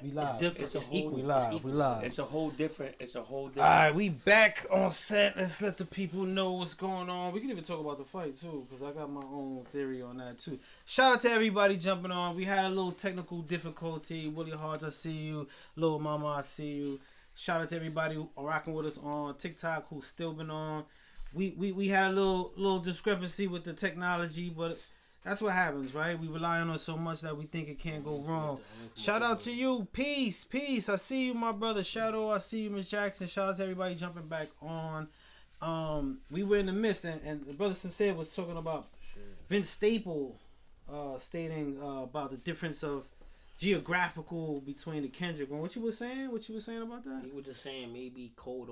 We live. It's different. It's equal. We live. We live. It's a whole different. All right, we back on set. Let's let the people know what's going on. We can even talk about the fight too, because I got my own theory on that too. Shout out to everybody jumping on. We had a little technical difficulty. Willie Hodge, I see you. Lil Mama, I see you. Shout out to everybody who are rocking with us on TikTok, who's still been on. We had a little discrepancy with the technology, but that's what happens, right? We rely on it so much that we think it can't go wrong. Shout out to you. Peace. I see you, my brother Shadow. I see you, Miss Jackson. Shout out to everybody jumping back on. We were in the midst, and the brother Sincere was talking about Vince Staple stating about the difference of geographical between the Kendrick. What you were saying about that? He was just saying maybe Cole's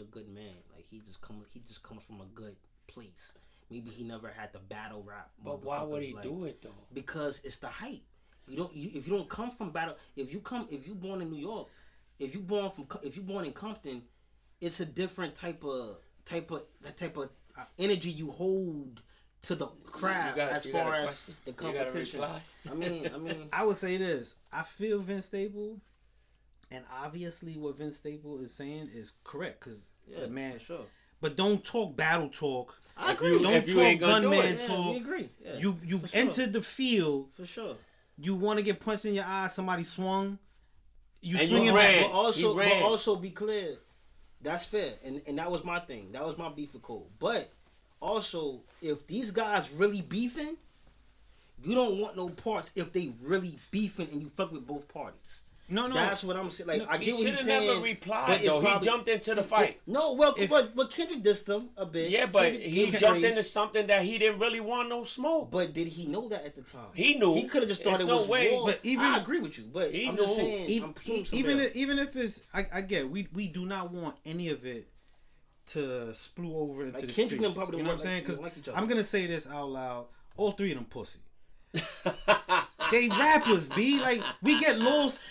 a good man. Like he just comes from a good place. Maybe he never had to battle rap. But why would he do it though? Because it's the hype. If you don't come from battle, if you born in New York, if you born in Compton, it's a different type of energy you hold to the craft as far as the competition. I mean, I would say this. I feel Vince Staple, and obviously what Vince Staple is saying is correct because the man. Sure. But don't talk battle talk. I agree. Don't talk gunman talk. We agree. Yeah, you entered the field. For sure. You want to get punched in your eye. Somebody swung. You and swinging back. back. But also be clear. That's fair. And that was my thing. That was my beef with Cole. But also, if these guys really beefing, you don't want no parts if they really beefing and you fuck with both parties. No. That's what I'm saying. Like, I get what you're saying. He should have never replied, though. He jumped into the fight. But Kendrick dissed him a bit. Yeah, but he jumped into something that he didn't really want no smoke. But did he know that at the time? He knew. He could have just thought it was war. But I agree with you. But I'm just saying. Even if it's... I get we do not want any of it to splew over into the streets. You know what I'm saying? Because I'm going to say this out loud. All three of them pussy. They rappers, B. Like, we get lost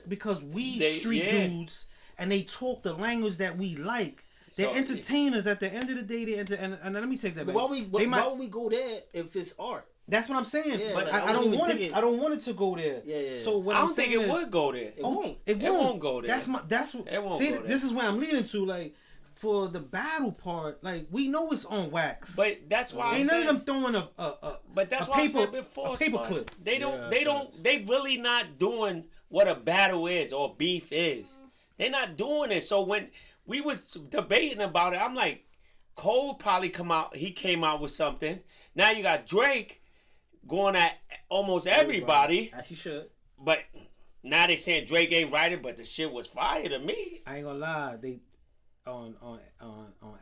because we street dudes and they talk the language that we like. They're entertainers at the end of the day. And let me take that back. Why would we go there if it's art? That's what I'm saying. Yeah, but I don't want it. I don't want it to go there. Yeah. So what I I'm don't saying think it is, would go there. It won't go there. That's what. It won't see, go there. this is where I'm leading to. Like, for the battle part, like, we know it's on wax. But that's why ain't none of them throwing But that's why I said before, a paper clip. They really not doing what a battle is or beef is. They're not doing it. So when we was debating about it, I'm like, Cole probably came out with something. Now you got Drake going at almost everybody. As he should. But now they saying Drake ain't writing, but the shit was fire to me. I ain't gonna lie, they on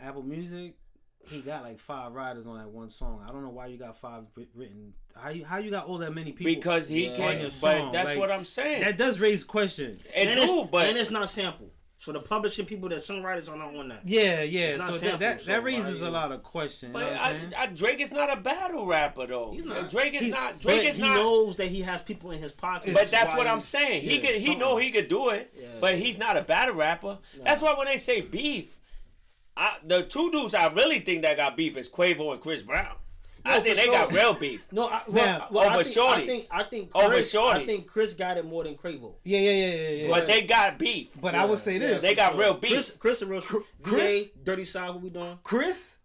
Apple Music, he got like 5 writers on that one song. I don't know why you got 5 written. How you got all that many people? Because he can't. But that's what I'm saying. That does raise questions. And it's not sample. So the publishing people, that songwriters are not on that. Yeah. So that raises a lot of questions. But you know what I'm Drake is not a battle rapper though. Drake is not. He knows that he has people in his pocket. But that's what I'm saying. He know he could do it. Yeah. But he's not a battle rapper. No. That's why when they say beef, the two dudes I really think that got beef is Quavo and Chris Brown. I think they got real beef. Over Shorties. I think Chris got it more than Quavo. Yeah. But they got beef. But I would say this: they got real beef. Chris is real. Chris, Dirty South. What we doing? Chris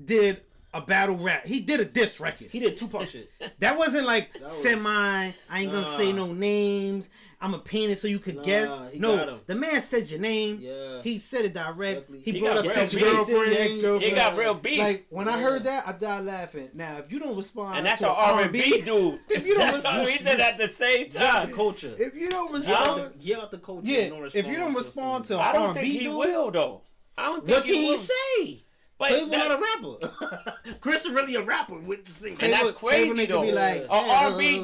did a battle rap. He did a diss record. He did Tupac shit. That wasn't like semi. I ain't gonna say no names. I'm a paint it so you could guess. No, the man said your name. Yeah. He said it directly. He brought up his ex-girlfriend. He got real beef. Like, when I heard that, I died laughing. Now, if you don't respond, and that's an R&B dude. If you don't respond, we said at the same time. Get out the culture. If you don't respond, get out the culture. Yeah. If you don't respond to I don't R&B think he will though. I don't think what can he say? But Quavo's not a rapper. Chris is really a rapper with the singer. And that's crazy though. An R&B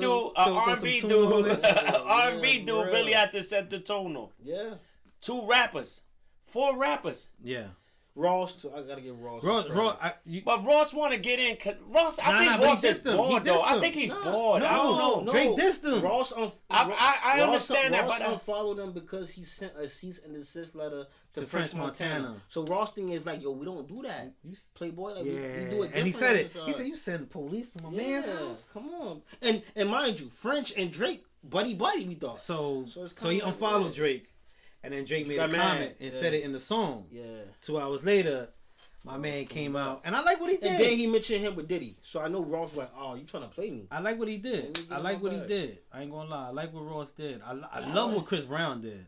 dude really had to set the tone on. Yeah. 2 rappers. 4 rappers. Yeah. Ross, too. I gotta give Ross. But Ross want to get in because Ross. I think but Ross he is dissed him. bored He though. dissed I him. think he's Nah, bored. I don't know. No. Drake dissed him. I understand that, Ross but unfollowed him because he sent a cease and desist letter to French Montana. So Ross thing is like, yo, we don't do that. Playboy, like we do it different. And he said it. He said, "You send the police to my man's house." Come on, and mind you, French and Drake buddy. We thought so he unfollowed Drake, and then Drake made a comment and said it in the song. Yeah. 2 hours later, my man came out, and I like what he did. And then he mentioned him with Diddy, so I know Ross was like, "Oh, you trying to play me?" I like what he did. I like what he did. I ain't gonna lie. I like what Ross did. I love what Chris Brown did.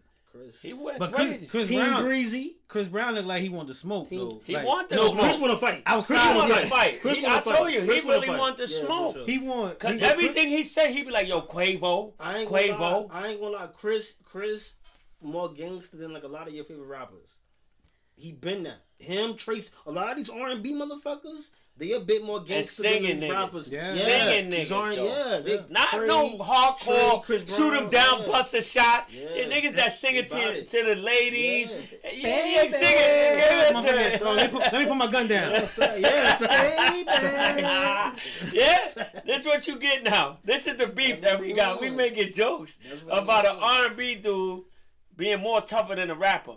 He went But crazy. Chris Team Brown, Breezy. Chris Brown looked like he wanted to smoke. Though. He like, wanted to No, smoke. Chris want to fight. Outside He of want to fight. Chris I wanna told fight. you, Chris he wanna really fight. wanted to Yeah, for smoke. sure. He want Cause everything he said, he be like, "Yo, Quavo, I ain't gonna lie. Chris, more gangster than like a lot of your favorite rappers. He been that. Him, Trace, a lot of these R&B motherfuckers, they a bit more gangster than singing these niggas. rappers. Yeah. Singing these niggas, R&B, though. they Not Trey, no hardcore, Chris Brown, shoot him down, yeah. bust a shot. Yeah. Yeah, niggas that sing it They bout it. to the ladies. Yeah. Yeah, sing it. Let me put my gun down. Yeah, this is what you get now. This is the beef that we got. We making jokes about an R&B dude being more tougher than a rapper.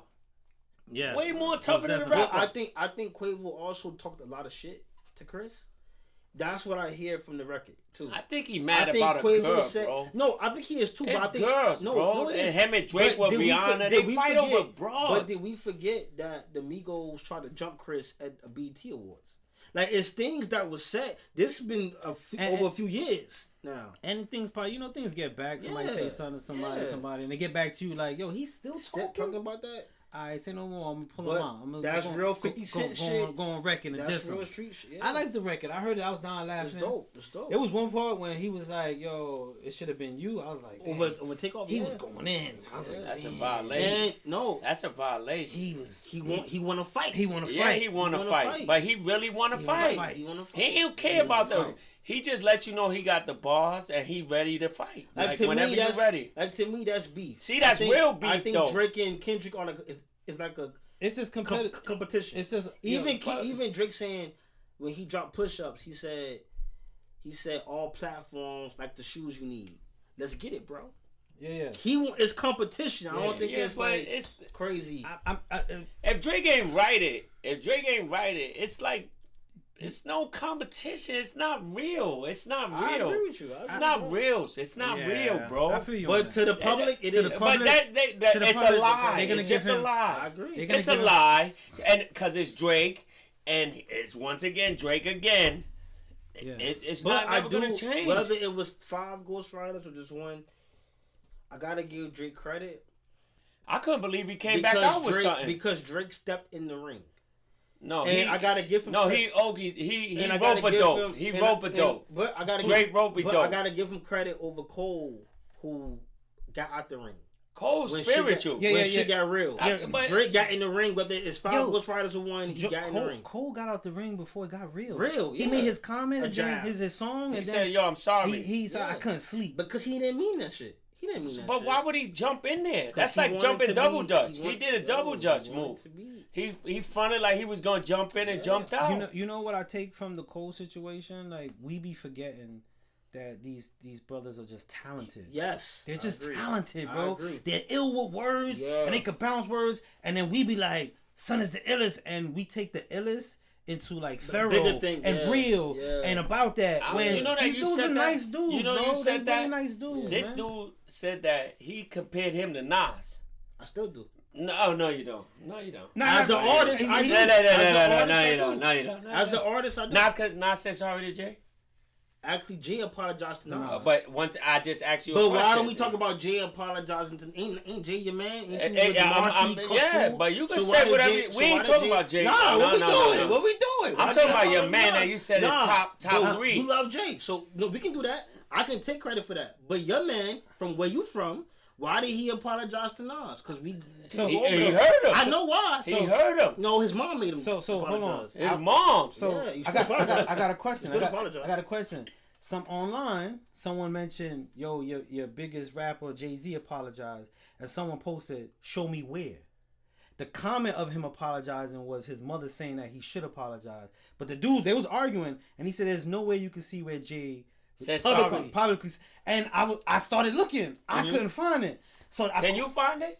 Yeah, Way more tougher than a definitely- rapper. I think Quavo also talked a lot of shit to Chris. That's what I hear from the record too. I think he mad about a girl, bro. No, I think he is too. It's but I think, girls, no, bro. No, it And is. him and Drake But with did we Rihanna, did they we fight forget- over broads. But did we forget that the Migos tried to jump Chris at a BET Awards? Like, it's things that was said. This has been over a few years now. And things probably, things get back. Somebody say something to somebody, and they get back to you like, "Yo, he's still talking about that. I say no more. I'm gonna pull him out. I'm gonna that's real 50 Cent shit. Go on record and That's diss real him. street shit. Yeah. I like the record. I heard it. I was down laughing. It's dope. It's dope. There was one part when he was like, "Yo, it should have been you." I was like, over Takeoff. He was going in. I was like, That's a damn. violation. And no, That's a violation. he want to fight. He want to Yeah, fight. he want to wanna fight. fight. But he really want to fight. He want to fight. He don't care about the. He just let you know he got the bars and he ready to fight. Like to whenever me, you're ready. Like, to me, that's beef. See, that's real beef, I think though. Drake and Kendrick are like it's like a It's just competition. It's just even Drake saying when he dropped push-ups, he said all platforms like the shoes you need. Let's get it, bro. Yeah. It's competition. I don't think it's but like it's crazy. if Drake ain't write it, it's like it's no competition. It's not real. It's not real. I agree with you. It's not real. It's not real, bro. I feel you. But to the public, it is. But it's a lie. It's just a lie. I agree. It's a lie, and because it's Drake, and it's once again Drake again. Yeah. It's But not never gonna change. Whether it was 5 Ghost Riders or just one, I gotta give Drake credit. I couldn't believe he came back out with something. Because Drake stepped in the ring. No, and I gotta give him. No, credit. he wrote a dope. He wrote a dope. But I gotta Drake wrote a dope. I gotta give him credit over Cole, who got out the ring. Cole's spiritual. When shit got real. But Drake got in the ring, whether it's 5 Ghost Riders or one, he got in the ring. Cole got out the ring before it got real. Yeah. He made his comment and then his song. He and said, then "Yo, I'm sorry." He said, "I couldn't sleep." Because he didn't mean that shit. He didn't mean that But shit. why would he jump in there? That's he like wanted jumping to double be- dutch. he He want- did a double he dutch wanted move. to be. He fronted like he was gonna jump in and jumped out. You know what I take from the Cole situation? Like, we be forgetting that these brothers are just talented. Yes. They're just agree. talented, I bro. agree. They're ill with words, and they can bounce words, and then we be like, "Son is the illest," and we take the illest into like Pharaoh bigger thing, and real yeah. and about that. When you know that these you dudes said are that? nice dudes, You know bro. you said they that? really nice dudes. This man. dude said that he compared him to Nas. I still do. No, you don't. No, you don't. Nah, As an artist, I do. No, you don't. No, you don't. As an artist, I do. Nas said sorry to Jay. Actually, Jay apologized to Nas. But once I just asked you, But a why question. don't we talk about Jay apologizing to? Ain't Jay your man? Ain't you Hey, with the Marcy yeah, school? but you can So say why whatever. did We ain't talking about Jay. Nah, what we doing? What we doing? I'm talking about your man that you said is top but 3. You love Jay, so no, we can do that. I can take credit for that. But your man, from where you from, why did he apologize to Nas? Because he heard him. I know why. He heard him. No, his mom made him. So hold on. His mom. So Yeah, you I got a question. You still apologize. I got a question. Someone mentioned, yo, your biggest rapper Jay-Z apologized, and someone posted, "Show me where." the comment of him apologizing was his mother saying that he should apologize. But the dudes, they was arguing, and he said, "There's no way you can see where Jay said publicly." And I started looking, I couldn't find it. So can you find it?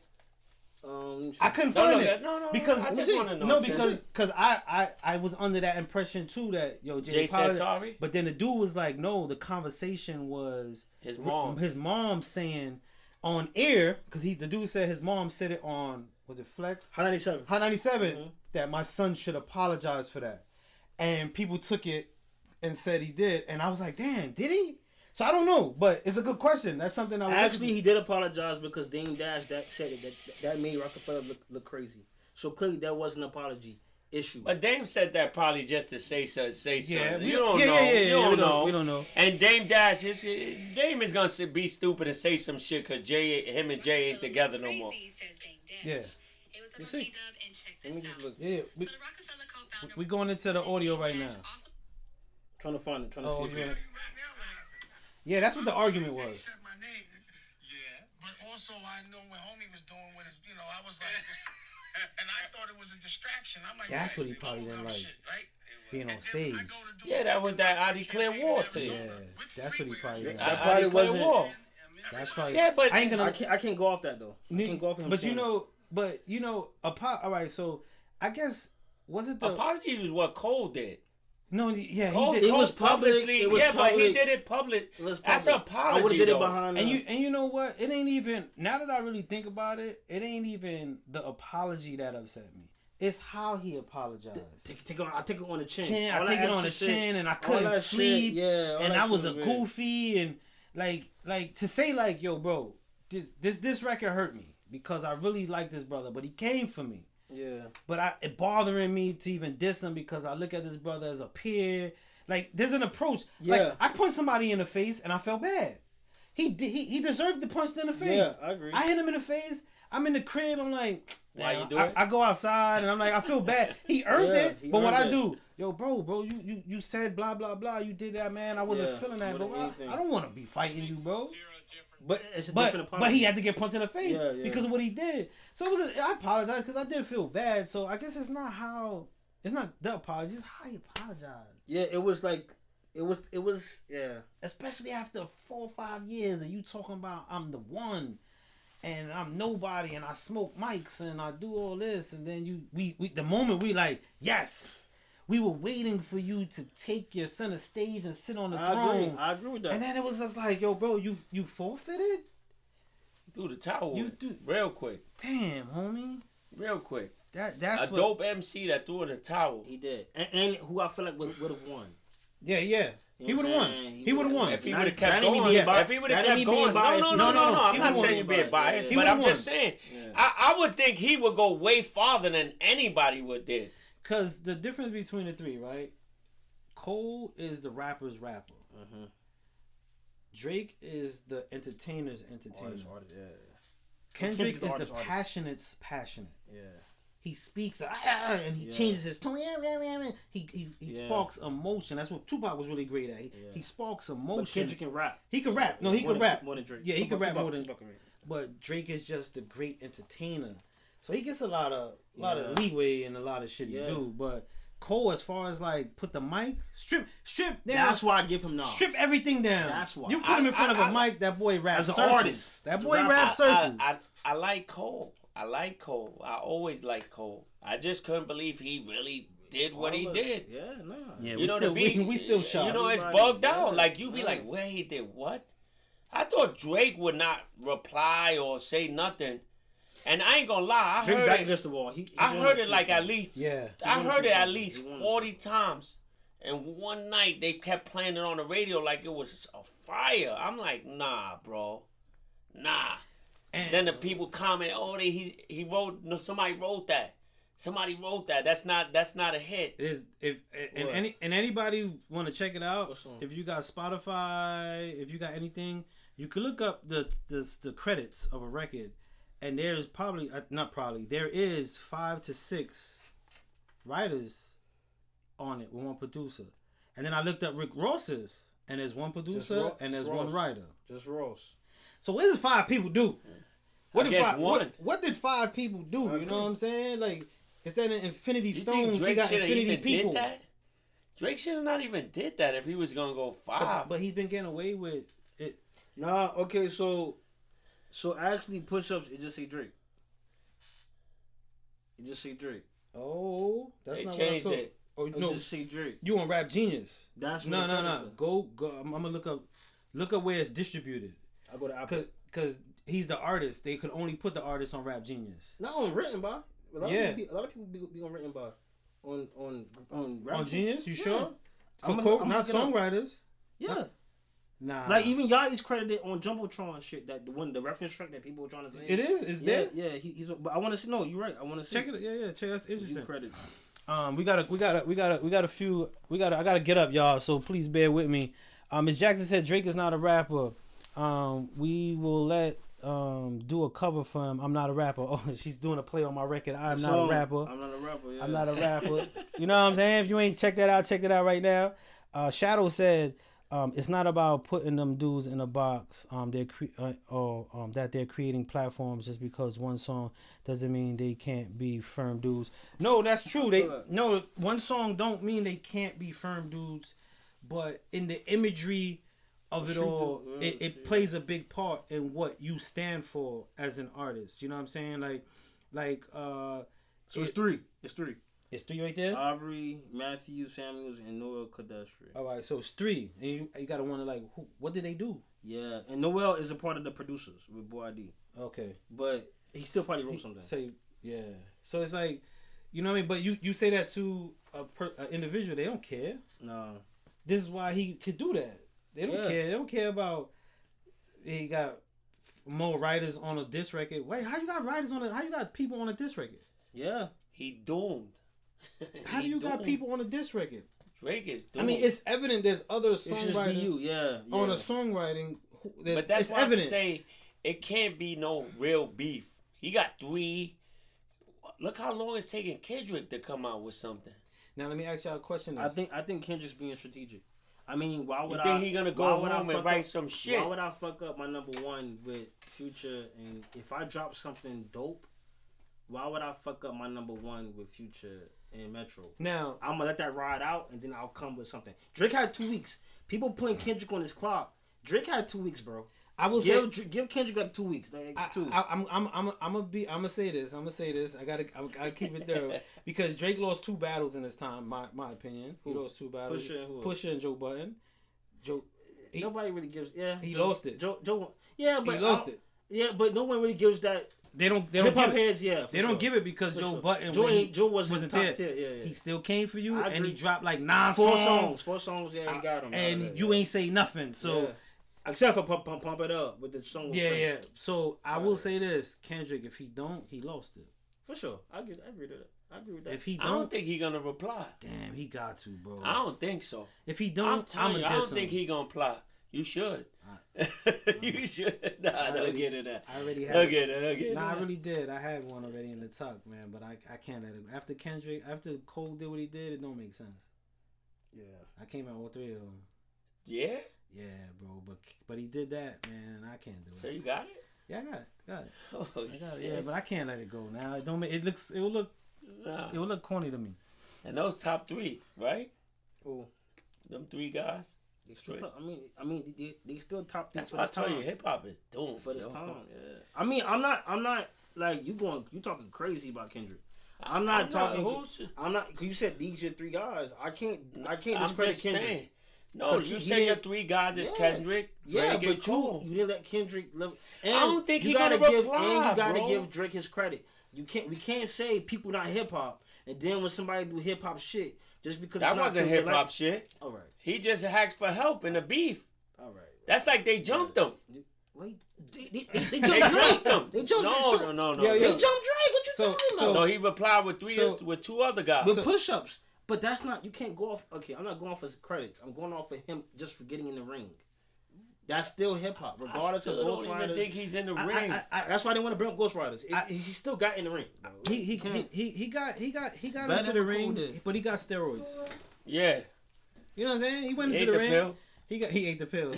I couldn't find it. No. Because I just want to know. No, because I was under that impression too that Jay said sorry. But then the dude was like, no, the conversation was his mom. His mom saying on air, because the dude said his mom said it on, was it Flex? Hot 97. Hot 97 that my son should apologize for that, and people took it and said he did, and I was like, damn, did he? So I don't know, but it's a good question. That's something I actually he did apologize because Dame Dash said it that made Rockefeller look crazy. So clearly that was an apology issue. But Dame said that probably just to say something. Yeah, you don't know. Yeah, we don't know. And Dame Dash Dame is gonna be stupid and say some shit because him and Jay ain't together no more. Yeah. It was a puppy dub and check this out. Yeah, So the Rockefeller co-founder we going into the audio right now. Trying to find it. Trying to see it. Yeah, that's what the argument was. Yeah, but also I know what homie was doing with his, I was like, and I thought it was a distraction. I'm like, that's what he probably didn't like, shit, right? Being on stage. Yeah, that was that I declare war to you. Yeah, that's what he probably didn't That like. probably wasn't. War. That's probably. Yeah, but I can't go off that though. I can't go off him. But all right. So I guess was it the apologies was what Cole did. No, yeah, Cole, he did. It was publicly. But he did it public. That's an apology. I would have did it though. behind. And you know what? It ain't even. Now that I really think about it, it ain't even the apology that upset me. It's how he apologized. I take it on the chin. I take it on the chin, and I couldn't sleep. And I was a goofy, and like to say like, yo, bro, this record hurt me because I really like this brother, but he came for me. Yeah. But it bothering me to even diss him because I look at this brother as a peer. Like, there's an approach. Yeah. Like, I punched somebody in the face and I felt bad. He deserved to punch in the face. Yeah, I agree. I hit him in the face. I'm in the crib. I'm like, why you do it? I go outside and I'm like, I feel bad. He earned it. But what I it. do, yo, bro, you said blah, blah, blah. You did that, man. I wasn't feeling that, bro. I don't want to be fighting you, bro. But it's a different apology. But he had to get punched in the face because of what he did. So I apologize because I did feel bad. So I guess it's not the apology, it's how you apologize. Yeah, it was like it was yeah. Especially after 4 or 5 years and you talking about I'm the one and I'm nobody and I smoke mics and I do all this and then we the moment we like, yes. We were waiting for you to take your center stage and sit on the throne. I agree with that. And then it was just like, yo, bro, you forfeited? Threw the towel. You do real quick. Damn, homie. Real quick. That's dope MC that threw in the towel. He did. And who I feel like would have won. Yeah. He would have won. He would have won. If he would have kept going. If he would have kept going. No. I'm not saying you're being biased, but I'm just saying. I would think he would go way farther than anybody would did. Because the difference between the three, right? Cole is the rapper's rapper. Mm-hmm. Drake is the entertainer's entertainer. Artist, yeah. Kendrick is the passionate's passionate. Yeah. He speaks and he changes his tone. He sparks emotion. That's what Tupac was really great at. He sparks emotion. But Kendrick can rap. He can rap. No, he can rap. More than Drake. Yeah, he can rap more than. But Drake is just a great entertainer. So he gets a lot of leeway and a lot of shit he do. But Cole, as far as like put the mic, strip down. That's why I give him knowledge. Strip everything down. That's why. You put him in front of a mic, that boy raps as an artist. That boy raps circles. I like Cole. I always like Cole. I just couldn't believe he really did what he did. Yeah, nah. Yeah, we still shocked. You know, it's bugged out. Like you be like, where he did what? I thought Drake would not reply or say nothing. And I ain't gonna lie, I heard it against the wall. I heard it like at least 40 times. And one night they kept playing it on the radio like it was a fire. I'm like, nah, bro, nah. And then the people comment, oh, he wrote. No, somebody wrote that. Somebody wrote that. That's not a hit. Anybody want to check it out? If you got Spotify, if you got anything, you can look up the credits of a record. And there's there is 5 to 6 writers on it with one producer. And then I looked up Rick Ross's, and there's one producer and there's one writer. Just Ross. So what does 5 people do? What I did guess five, one. what did 5 people do? You know what I'm saying? Like, instead of Infinity You think Stones, he Drake got should have Infinity even people. did that? Drake should have not even did that if he was gonna go 5. But he's been getting away with it. Nah, okay, so actually push-ups, it just say Drake. It just say Drake. Oh, that's They not what I changed saw. it. Oh It no, just say Drake. you on Rap Genius? That's what No. Go. I'm gonna look up where it's distributed. I go to Apple. Cause he's the artist. They could only put the artist on Rap Genius. Not on written by. A lot Yeah. of people be on written by. On Rap On Genius, you Yeah. sure? For I'm not looking up. songwriters. Yeah. Nah. Like even Yachty's credited on Jumbotron shit. That the reference track that people were trying to say. it is. It's Yeah, there. yeah. He's. But I want to see. No, you're right. I want to see. Check it. Yeah. Check. That's interesting. You credit. We got a few. I gotta get up, y'all. So please bear with me. Ms. Jackson said Drake is not a rapper. We will let do a cover for him. I'm not a rapper. Oh, she's doing a play on my record. I'm not a rapper. I'm not a rapper. Yeah. I'm not a rapper. You know what I'm saying? If you ain't check that out, check it out right now. Shadow said it's not about putting them dudes in a box. That they're creating platforms just because one song doesn't mean they can't be firm dudes. No, that's true. One song don't mean they can't be firm dudes, but in the imagery of it all, it plays a big part in what you stand for as an artist. You know what I'm saying? So it's 3. It's 3. It's 3 right there. Aubrey, Matthew Samuels, and Noel Cadastri. All right, so it's 3, and you gotta wonder what did they do? Yeah, and Noel is a part of the producers with Boy ID. Okay, but he still probably wrote something. So it's like, you know what I mean? But you say that to an individual, they don't care. No. This is why he could do that. They don't care. They don't care about. He got more writers on a diss record. Wait, how you got writers on how you got people on a diss record? Yeah, he doomed. How do you got people on a diss record? Drake is doomed. I mean, it's evident there's other songwriters yeah. on a songwriting. But that's why evident. I say it can't be no real beef. He got 3. Look how long it's taking Kendrick to come out with something. Now let me ask y'all a question. I think Kendrick's being strategic. I mean, why would you think he gonna go home and write some shit? Why would I fuck up my number 1 with Future? And if I drop something dope, why would I fuck up my number 1 with Future and Metro? Now I'm gonna let that ride out, and then I'll come with something. Drake had 2 weeks. People putting Kendrick on his clock. Drake had 2 weeks, bro. I will give Kendrick like 2 weeks. Like 2. I'm gonna say this. I gotta keep it there because Drake lost 2 battles in his time. My opinion. He lost 2 battles. Pusha and Joe Budden. Nobody really gives. Yeah, he lost it. Joe. Yeah, but he lost it. Yeah, but no one really gives that. They don't hip hop give heads. Yeah, they don't give it because Joe Budden. Joe wasn't there. Tier. Yeah. He still came for you, I and agree. he dropped like 9 songs. 4 songs. Yeah, he got them. And you ain't say nothing. So. Yeah. Except for pump it up with the song. Yeah. So I will say this, Kendrick, if he don't, he lost it. For sure. I agree with that. I agree with that. If he don't, I don't think he gonna reply. Damn, he got to, bro. I don't think so. If he don't, I don't think he gonna reply. You should. You should. Nah, don't get it. I already had. Don't get it. Nah, I really did. I had one already in the tuck, man. But I can't let it. After Cole did what he did, it don't make sense. Yeah. I came out with 3 of them. Yeah. Yeah, bro. But he did that, man. I can't do it. So you got it? Yeah, I got it. Oh I got shit. it. Yeah, but I can't let it go now. It don't. It will look corny to me. And those top 3, right? Oh, them 3 guys. they still I mean, they still top 3. That's why I tell you, hip hop is doomed for this time. Yeah. I mean, I'm not like you talking crazy about Kendrick. I'm not talking. I'm not. Cause you said these your 3 guys. I can't discredit Kendrick. Saying. No, you said your 3 guys is Kendrick, Drake, and Cole. You didn't let Kendrick live. And I don't think you he gotta gonna give. reply, And you gotta bro. give Drake his credit. We can't say people not hip hop, and then when somebody do hip hop shit, just because that it's not wasn't hip hop shit. All right. He just asked for help in the beef. All right. That's like they jumped him. Wait, they They jumped jumped him. They jumped No. Drake. They jumped Drake. What you talking about? So he replied with 2 other guys. With push-ups. But that's not, you can't go off, okay, I'm not going off his credits. I'm going off of him just for getting in the ring. That's still hip-hop, regardless of Ghost I Riders. don't even think he's in the ring. That's why they want to bring up Ghost Riders. He still got in the ring. He got Better into the than ring, Cole did. but he got steroids. Yeah. You know what I'm saying? He went He into ate the ring. pill. He ate the pill.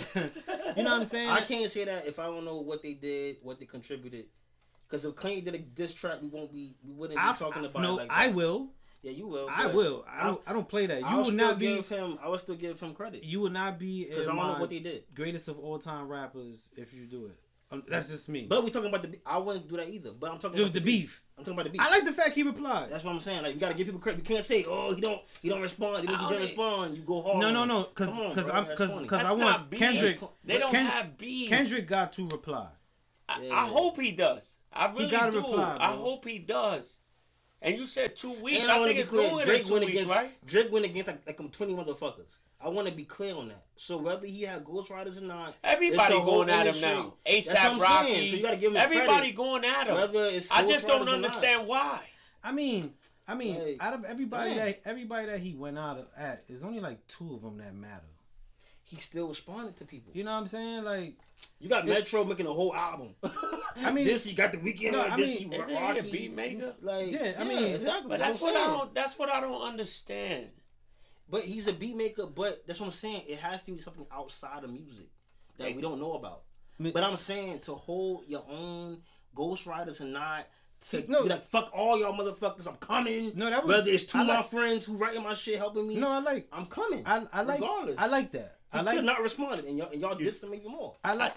You know what I'm saying? I can't say that if I don't know what they did, what they contributed. Because if Kanye did a diss track, we wouldn't be talking about it like that. I will. Yeah, you will. I will. I don't play that. I would still give him credit. You would not be because I don't know what they did. Greatest of all time rappers if you do it. That's just me. But we talking about I wouldn't do that either. But I'm talking about the beef. I'm talking about the beef. I like the fact he replied. That's what I'm saying. Like, you gotta give people credit. You can't say, oh, he don't respond. If he didn't respond, you go hard. No. Because I want Kendrick. They don't have beef. Kendrick got to reply. I hope he does. I really do. Reply, I hope he does. And you said 2 weeks. I think it's going in 2 weeks, right? Drake went against like 20 motherfuckers. I want to be clear on that. So whether he had ghostwriters or not, everybody going at him now. ASAP Rocky. So you got to give him everybody credit. going at him. Whether it's I just don't understand why. I mean, out of everybody that he went out at, there's only like 2 of them that matter. He still responded to people. You know what I'm saying? Like, you got Metro making a whole album. I mean, this you got the Weeknd. Isn't he a beat maker? Like, exactly. But that's what I don't understand. But he's a beat maker. But that's what I'm saying. It has to be something outside of music that we don't know about. But I'm saying to hold your own ghostwriters and not. Be like, fuck all y'all motherfuckers, I'm coming. Whether it's 2 of my friends who writing my shit helping me. I'm coming. Regardless. I like that. He could not responded, and y'all dissed him even more. I like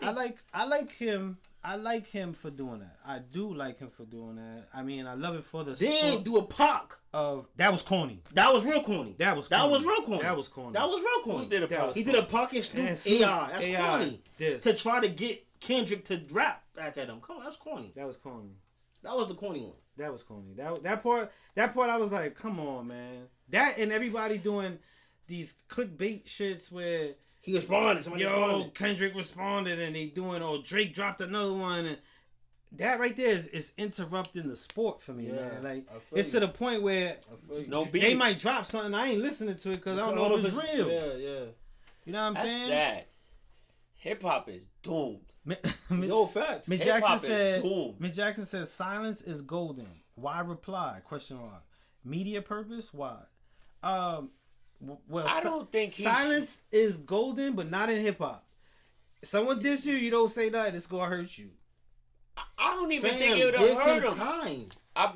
him. I like him for doing that. I do like him for doing that. I mean, I love it for the. Then do a Pac. That was corny. That was real corny. That was real corny. Who did a Pac? He did a Pac and Snoop AI. That's corny. To try to get Kendrick to rap back at him. Come on, that's corny. That was corny. That was the corny one. That was corny. That part I was like, come on, man. That and everybody doing these clickbait shits where he responded. Responded. Kendrick responded, and they doing, Drake dropped another one, and that right there is interrupting the sport for me, man. Like, it's to the point where they might drop something, I ain't listening to it because I don't know if it's real. Yeah. You know what I'm saying? That's sad. Hip hop is doomed. No fact. Miss Jackson says silence is golden. Why reply? Question mark. Media purpose? Why? Well, I don't think silence is golden, but not in hip hop. Someone diss you, you don't say nothing. It's gonna hurt you. I don't even think it would have hurt him. Time.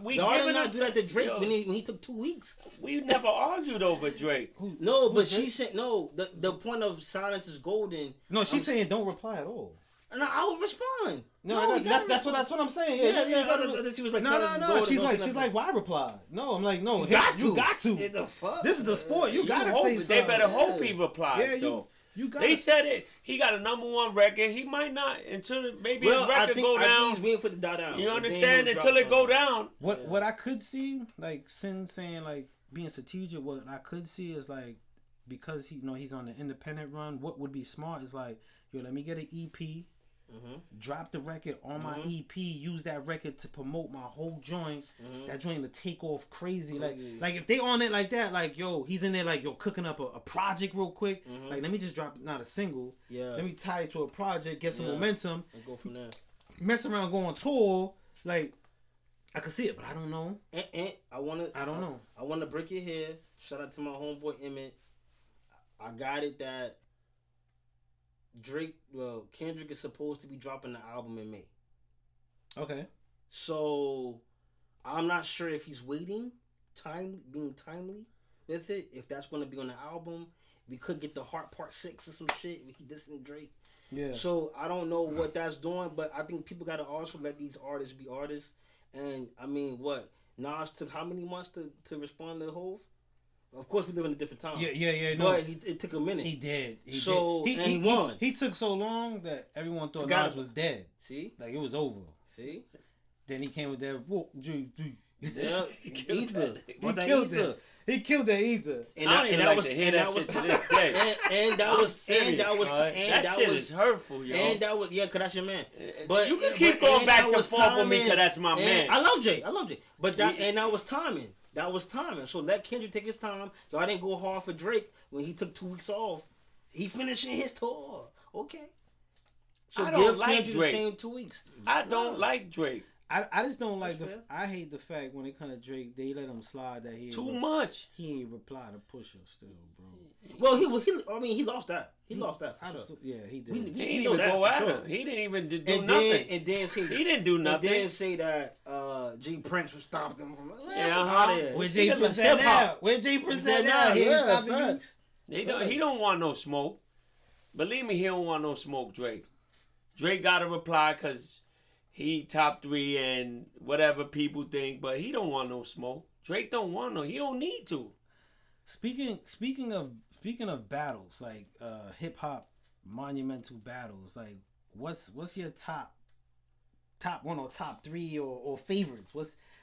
Y'all did not do that to Drake when he took 2 weeks. We never argued over Drake. She said no. The point of silence is golden. No, she's saying don't reply at all. No, I will respond. That's what I'm saying. Yeah. She was like, no. She's like, why reply? No, I'm like, no. You got to. What the fuck? This is the sport. You gotta say something. They better hope he replies though. They said it. He got a #1 record. He might not until maybe his record go down. I think he's waiting for it to die down. You understand? Until it go down. What I could see, like Sin saying, like being strategic. What I could see is like, because he's on the independent run. What would be smart is like, let me get an EP. Drop the record on my EP. Use that record to promote my whole joint. That joint to take off crazy. Like if they on it like that, like he's in there like cooking up a project real quick. Like let me just drop not a single. Yeah. Let me tie it to a project, get some momentum, and go from there. Mess around, go on tour. Like I could see it, but I don't know. I don't know. I want to break it here. Shout out to my homeboy Emmett. I got it that Kendrick is supposed to be dropping the album in May. Okay. So, I'm not sure if he's being timely with it. If that's going to be on the album, we could get the Heart Part 6 or some shit. He dissing Drake. Yeah. So, I don't know what that's doing, but I think people got to also let these artists be artists. And, I mean, Nas took how many months to respond to Hov? Of course, we live in a different time. Yeah. No. But it took a minute. He did. He won. He took so long that everyone thought Nas was dead. See? Like, it was over. See? Then he came with that. Yeah, ether. He killed that ether. And I don't even like to hear that shit to this day. And that shit is hurtful, yo. And that was, cause that's your man. But you can keep going back and forth with me, cause that's my man. I love Jay. But that was timing. So let Kendrick take his time. Y'all didn't go hard for Drake when he took 2 weeks off. He finishing his tour. Okay. So give Kendrick the same 2 weeks. I don't like Drake. I just don't like That's the. fair. I hate the fact when it comes to Drake, they let him slide that he Too ain't, much. he ain't reply to Pusha still, bro. Well, he lost that. He lost that for sure. Absolutely, yeah, he did. We He didn't know even that go for at sure. him. He didn't even do And nothing. then say He didn't do nothing. And then say that G Prince would stop them from. Yeah, out of here. Where It's J hip Prince hop. at now? Where J Prince at now? He ain't Yeah, stopping you. facts. He don't want no smoke. Believe me, he don't want no smoke, Drake. Drake got to reply because he top 3 and whatever people think, but he don't want no smoke. Drake don't want no. He don't need to. Speaking of battles, like hip hop monumental battles, like what's your top 1 or top 3 or favorites?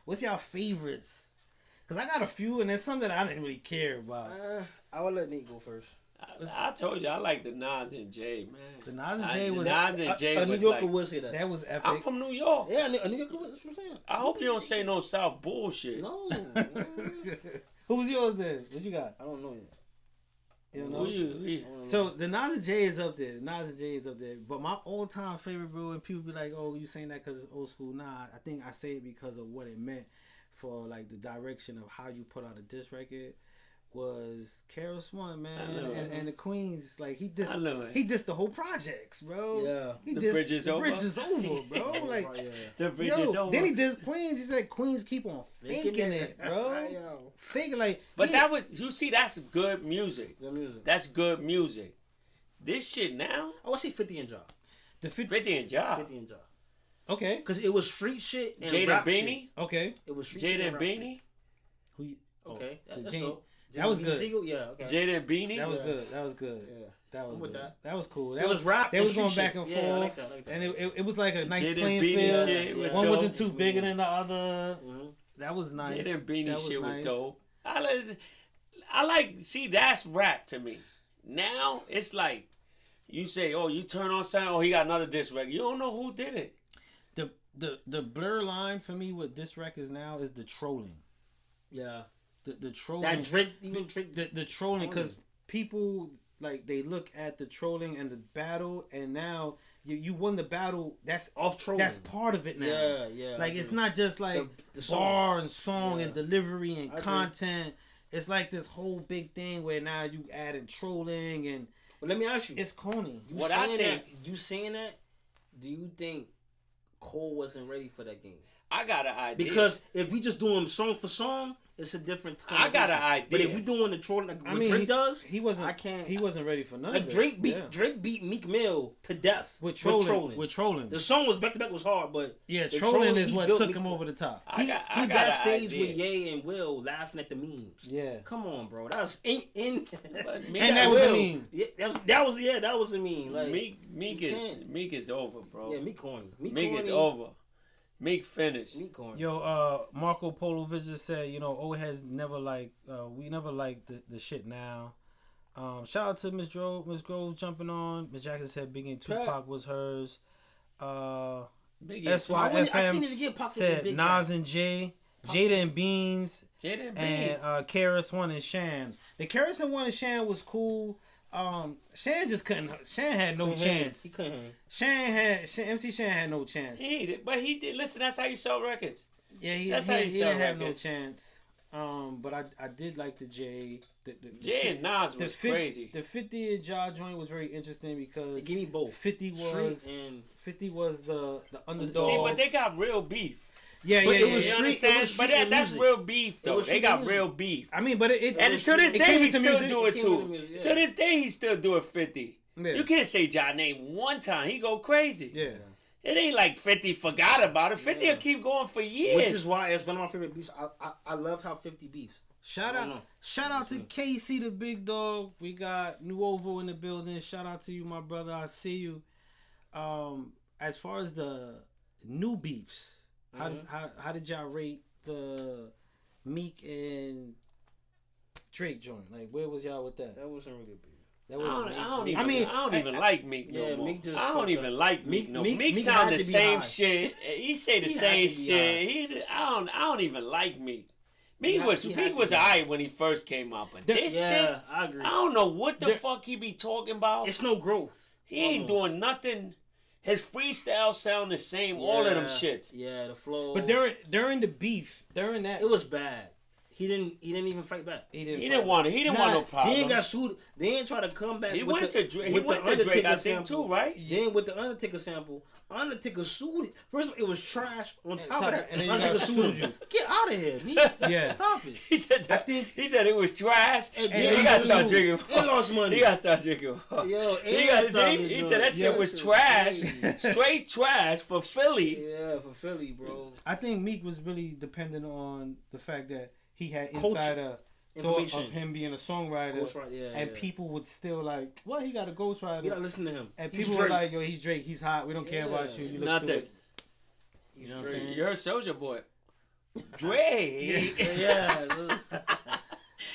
What's your favorites? Cause I got a few and there's some that I didn't really care about. I would let Nate go first. I told you I like the Nas and Jay, man. The Nas and Jay was Nas and Jay A New was Yorker like, would say that. that was epic. I'm from New York. Yeah, a New Yorker would. That's what I'm saying. I hope you don't say no South bullshit. No, Who's yours then? What you got? I don't know yet. You don't Who know? you? So the Nas and Jay is up there. The Nas and Jay is up there. But my all-time favorite, bro, and people be like, "Oh, you saying that because it's old school?" Nah, I think I say it because of what it meant for like the direction of how you put out a diss record. Was KRS-One, man, and the Queens, like he dissed the whole projects, bro. Yeah. he The dissed, bridge is the over? bridge is over, bro. Like, Yeah. The bridge is over. then he dissed Queens. He said Queens keep on faking it, bro. Yo. Faking like, But that was, you see, that's good music. Good music. That's good music. This shit now, I would say 50 and Job. the 50 and Job. 50 and Job. Okay, Because it was street shit and Jada rap Beanie. shit. okay. It was street shit Jada and and rap shit. Beanie. Who? You, Okay. the That's Jane- dope. that was Jada good. Beanie, yeah, okay. Jada and Beanie. That was Yeah. good. That was good. Yeah. That was I'm with good. that. That was cool. It That was rap They and was street going back shit. and Yeah, I forth, like that, I like that. and it was like a nice Jada playing Beanie field. shit was One dope. wasn't too bigger than the other. Mhm. That was nice. Jada and Beanie That shit was nice. dope. I like, see, that's rap to me. Now, it's like, you say, oh, you turn on something, oh, he got another diss record. You don't know who did it. The blur line for me with this records now is the trolling. Yeah. The trolling. That Drake, even Drake. the trolling, because people like they look at the trolling and the battle, and now you won the battle. That's Off trolling. That's part of it now. Yeah, yeah. Like it's not just like The song. bar and song Yeah. and delivery and I agree. content. It's like this whole big thing where now you add in trolling and Well, let me ask you. it's corny. You What I saying think- that, you saying that, do you think Cole wasn't ready for that game? I got an idea. Because if we just doing song for song, it's a different I got an conversation. But idea. if we doing the trolling like I what mean, Drake does, he wasn't. I can't. He wasn't ready for none Like of it. Drake beat Yeah. Drake beat Meek Mill to death with trolling. With trolling. The song was back to back was hard, but Yeah, the trolling is he what built took Meek- him over the top. I He got an backstage idea. with Ye and Will laughing at the memes. Yeah. Come on, bro. That was in. But Meek- And that was a Will. meme. Yeah, that was a meme. Like Meek you is can't. Meek is over, bro. Yeah, Meek corny. Meek corny. is over. Meek finished. Meek corny. Yo, Marco Polo Vision said, old heads never like, we never like the shit now. Shout out to Miss Grove jumping on. Miss Jackson said Biggie and Tupac was hers. Biggie. I can't SYFM even get Pac said big Nas guy. and Jay, Jada and Beans, Jada and and Beans. KRS-One and Shan. The KRS-One and Shan was cool. Shan just couldn't. Shan had no chance. He couldn't. MC Shan had no chance. But he did. Listen, that's how you sell records. Yeah, he That's how you sell didn't have no records. chance. But I did like the Jay. Jay and Nas was crazy. The 50 jaw joint was very interesting because Give me both. 50 was Street and 50 was the underdog. See, but they got real beef. yeah, but yeah, it was yeah. You street- understand? it was But street and that's music. real beef, though. was They street got music. real beef. I mean, but it And to this it day, came he to still music. do it It came too. to music, yeah. To this day, he still do it 50. Yeah. You can't say Ja name one time. He go crazy. Yeah. It ain't like 50 forgot about it. 50 will keep going for years. which is why it's one of my favorite beefs. I love how 50 beefs. Shout I don't know. out to KC the big dog. We got Nuovo in the building. Shout out to you, my brother. I see you. As far as the new beefs, how did y'all rate the Meek and Drake joint? Like, where was y'all with that? That wasn't really a beef. That I don't even like Meek no Yeah, more. Meek just I don't fucked even up. like Meek no more. Meek Meek had sound to the be same high. shit. He say the He had same to be shit. I don't even like Meek. Meek had was to be alright when he first came out, but this Yeah, shit, I agree. I don't know what the fuck he be talking about. It's no growth. He ain't Almost. doing nothing. His freestyle sound the same. All of them shits. Yeah, the flow. But during the beef, during that, it was bad. He didn't even fight back. He didn't want no problem. They ain't got sued. They ain't try to come back. He with went the, to Drake. He with went the to Drake, I Undertaker think, sample. too, right? Then with the Undertaker sample, Undertaker sued it. First of all, it was trash. On top of that, and then Undertaker sued you. him. Get out of here, me. Yeah. Stop it. He said that. He said it was trash. And he got to start drinking. And lost money. He got to start drinking. Yo, he said that shit was trash. Straight trash for Philly. Yeah, for Philly, bro. I think Meek was really dependent on the fact that he had Culture. insider thought of him being a songwriter, and people would still like, well, he got a ghostwriter. You gotta listen to him. And people were like, yo, he's Drake, he's hot, we don't care about you. You look Nothing. stupid. You know what I'm saying? You're a Soulja Boy. Drake. Yeah.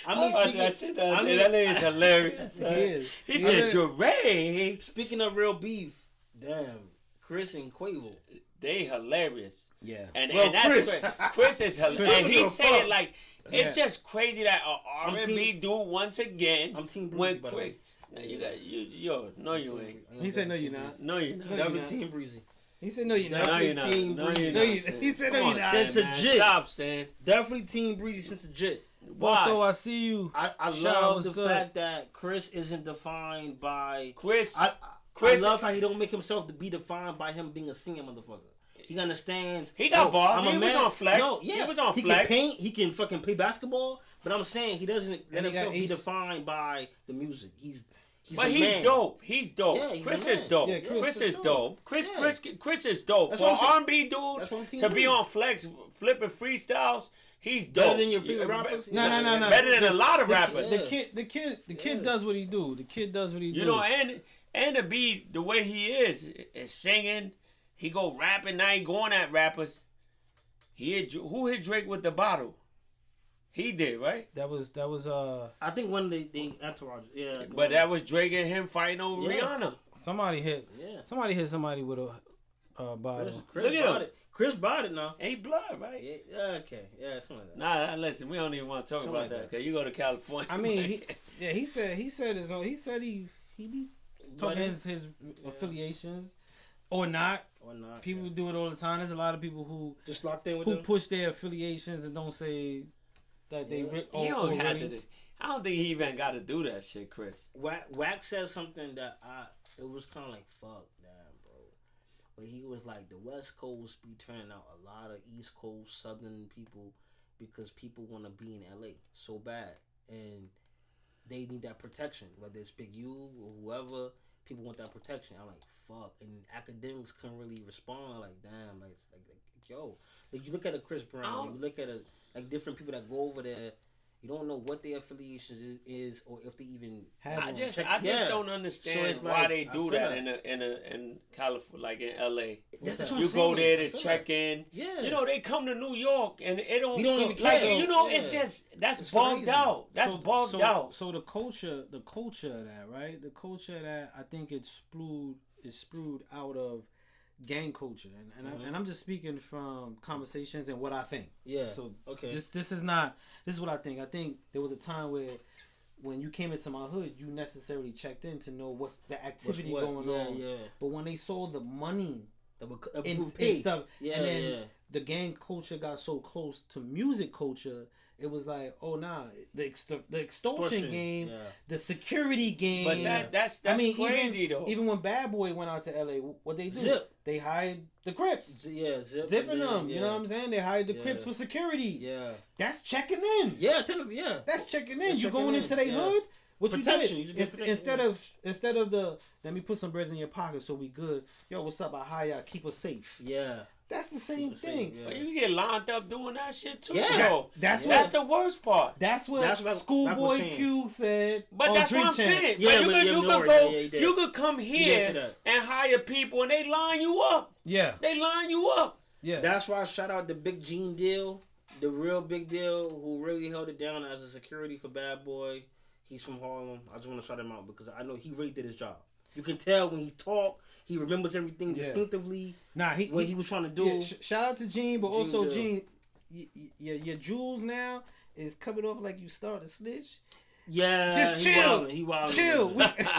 I mean, that nigga is hilarious. He is. He said Drake. Speaking of real beef, damn, Chris and Quavo. They hilarious. Yeah. And Well, that's Chris is hilarious. And he said it like, it's Yeah. just crazy that a R&B dude once again I'm Team Breezy, went by the way. crazy. Now you got yo, no you ain't. He said, no, you're not. No you're not. Definitely not. Team Breezy. He said, no, you're not. No you're not. Team No Breezy. you're No, not. you- Sin. he said, no, Come you're on, not. Sin, Since man. legit. Stop, Sin. Definitely Team Breezy since legit. Why? Though I see you. I Shout love was the good. fact that Chris isn't defined by Chris. I Chris- love how he don't make himself to be defined by him being a singing motherfucker. He understands. He got bars. I'm a He was man. on flex. No, yeah. He was on he flex. can paint. He can fucking play basketball. But I'm saying he doesn't let And he got himself be Ace. defined by the music. He's But a he's man. dope. He's dope. Yeah, he's Chris a is man. dope. Yeah, Chris for is sure. dope. Chris is dope. That's For what I'm saying. R&B That's what I'm dude Team to be Breezy. on flex flipping freestyles, he's dope. Better than your favorite rappers? No. Better than a lot of rappers. The kid does what he do. The kid does what he do. You know, and to be the way he is singing, he go rapping. Now he going at rappers. Who hit Drake with the bottle? He did, right? that was I think when they entourage, yeah. But that was Drake and him fighting over Yeah. Rihanna. somebody hit somebody with a bottle. Chris Look at bought him. it. Chris bought it now. Ain't blood, right? Yeah, okay, yeah, something like that. Nah, listen, we don't even want to talk Something about like that because you go to California. I mean, he said his own. He said he be talking his affiliations or not. Or not. People do it all the time. There's a lot of people who just locked in with who them. push their affiliations and don't say that they He don't have to. I don't think he even got to do that shit, Chris. Wax said something that it was kind of like, fuck, damn, bro. But he was like, the West Coast be turning out a lot of East Coast, Southern people because people want to be in LA so bad. And they need that protection. Whether it's Big U or whoever, people want that protection. I'm like, fuck. And academics couldn't really respond. Like, damn, like yo. Like, you look at a Chris Brown, you look at like different people that go over there. You don't know what their affiliation is, or if they even have. I just don't understand So why like, they do that in California, like in L.A. That's what You I'm go saying. there I to feel check like- in. Yeah. You know, they come to New York and it don't. We don't even like, care. you know, Yeah. it's just that's It's bugged crazy. out. That's bugged out. So the culture of that, right? The culture of that, I think it's spewed out of gang culture, and I'm just speaking from conversations and what I think. Yeah. So Okay. this is what I think. I think there was a time where when you came into my hood, you necessarily checked in to know what's the activity going on. Yeah. But when they saw the money That and stuff, Yeah, and then yeah. the gang culture got so close to music culture, it was like, oh nah, the extortion Extortion, game, yeah. the security game. But that's crazy though. Even when Bad Boy went out to LA, what they do? Zip. They hired the Crips. Yeah, Zipping them, you know what I'm saying? They hired the Yeah. Crips for security. Yeah. That's checking in. Yeah, technically, yeah. That's checking in. That's You checking going in, into their yeah. hood? What Protection, you you did just get instead of the let me put some breads in your pocket so we good. Yo, what's up? I hire y'all. Keep us safe. Yeah. That's the same thing. Yeah. But you get lined up doing that shit too. Yeah. Bro. That's the worst part. That's what That's what Schoolboy saying. Q said. But on that's what Drink I'm Champs. saying. Yeah, But but you no could worries. go. Yeah, he did. You could come did say here that. and hire people, and they line you up. Yeah, They line you up. yeah. That's why I shout out the Big Gene Deal, the real Big Deal, who really held it down as a security for Bad Boy. He's from Harlem. I just want to shout him out because I know he really did his job. You can tell when he talk, he remembers everything distinctively. Nah, what he was trying to do. Yeah, shout out to Gene, but also Deal. Gene, your jewels now is coming off like you started to snitch. Yeah, Just chill. He wildin'. Chill.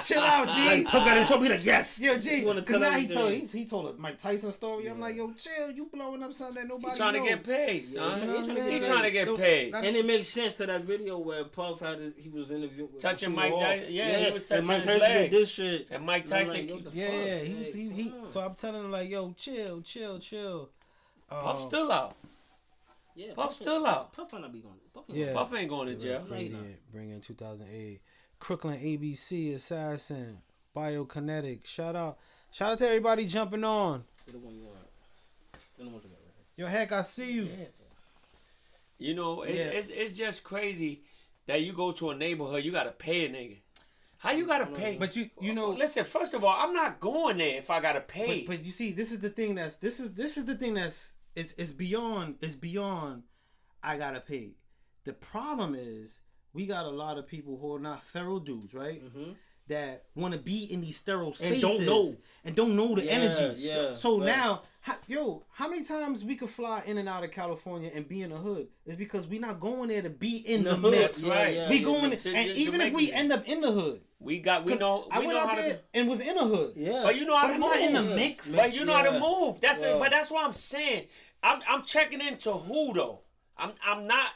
Chill out, G. Like, Puff got in trouble. He like, yes. Yo, G. wanna Because tell now everything. he told a Mike Tyson story. I'm like, yo, chill. You blowing up something that nobody He trying know. to get paid, son. Yeah, He trying to get paid. And it makes sense to that video where Puff he was interviewing with Touching Sue Mike Hall. Tyson. Yeah, he was touching and Mike his Tyson leg. did this shit. And Mike And I'm Tyson. like, what the Yeah, fuck? he. Come on. So I'm telling him like, yo, chill. Puff still out. Yeah, Puff still out. Puff might not be going. Yeah. Puff ain't going to jail. Bring in 2008. Crooklyn ABC Assassin. Biokinetic. Shout out to everybody jumping on. The one you want. The one you got right Yo, heck, I see you. here. You know, it's just crazy that you go to a neighborhood, you gotta pay a nigga. How you gotta pay? But you know, Listen, first of all, I'm not going there if I gotta pay. but you see, this is the thing that's it's beyond I gotta pay. The problem is we got a lot of people who are not thorough dudes, right? Mm-hmm. That want to be in these sterile And spaces don't know the Yeah, energy. yeah, so facts. now, how many times we could fly in and out of California and be in the hood? It's because we not going there to be in the hood. mix. Right. We going, To- and to even make if we it. end up in the hood, we I know went how out there to. and was in a hood. Yeah. But you know how But to I'm move. not in the mix. But you know how to Yeah. move. Yeah. But that's what I'm saying. I'm checking into who though. I'm not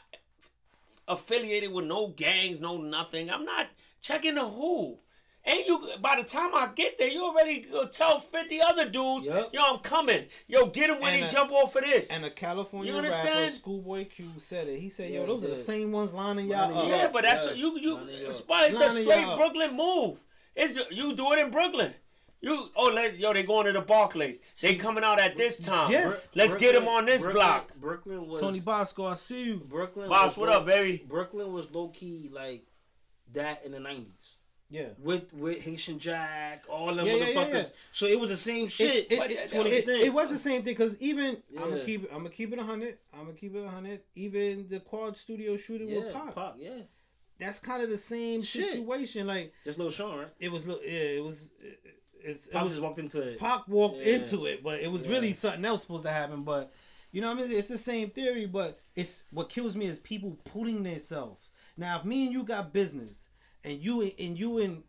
affiliated with no gangs, no nothing. I'm not checking to who. And you, by the time I get there, you already go tell 50 other dudes, Yep. yo, I'm coming. Yo, get him when And he jump off of this. And a California You rapper, understand? Schoolboy Q, said it. He said, Yeah, "Yo, those he are the did. same ones lining y'all Lining up." Yeah, but that's Yeah. you. Line it up. It's a Line it straight up. Brooklyn move. You do it in Brooklyn. They going to the Barclays. They coming out at this time. Yes. Let's get them on this block. Brooklyn was Tony Bosco, I see you. Brooklyn. Boss, was what low- up, baby? Brooklyn was low key like that in the 90s. Yeah. With Haitian Jack, all them Yeah, yeah, motherfuckers. yeah. So it was the same shit. But to an extent. It was the same thing because even I'm Yeah. gonna keep it 100. Even the Quad Studio shooting with Pop, yeah. that's kind of the same Shit. situation. Like Just Lil Sean, right? it was, it was Pop just walked into it. Pac walked Yeah. into it, but it was Yeah. really something else supposed to happen. But you know what I mean? It's the same theory, but it's what kills me is people putting themselves. Now, if me and you got business, and you in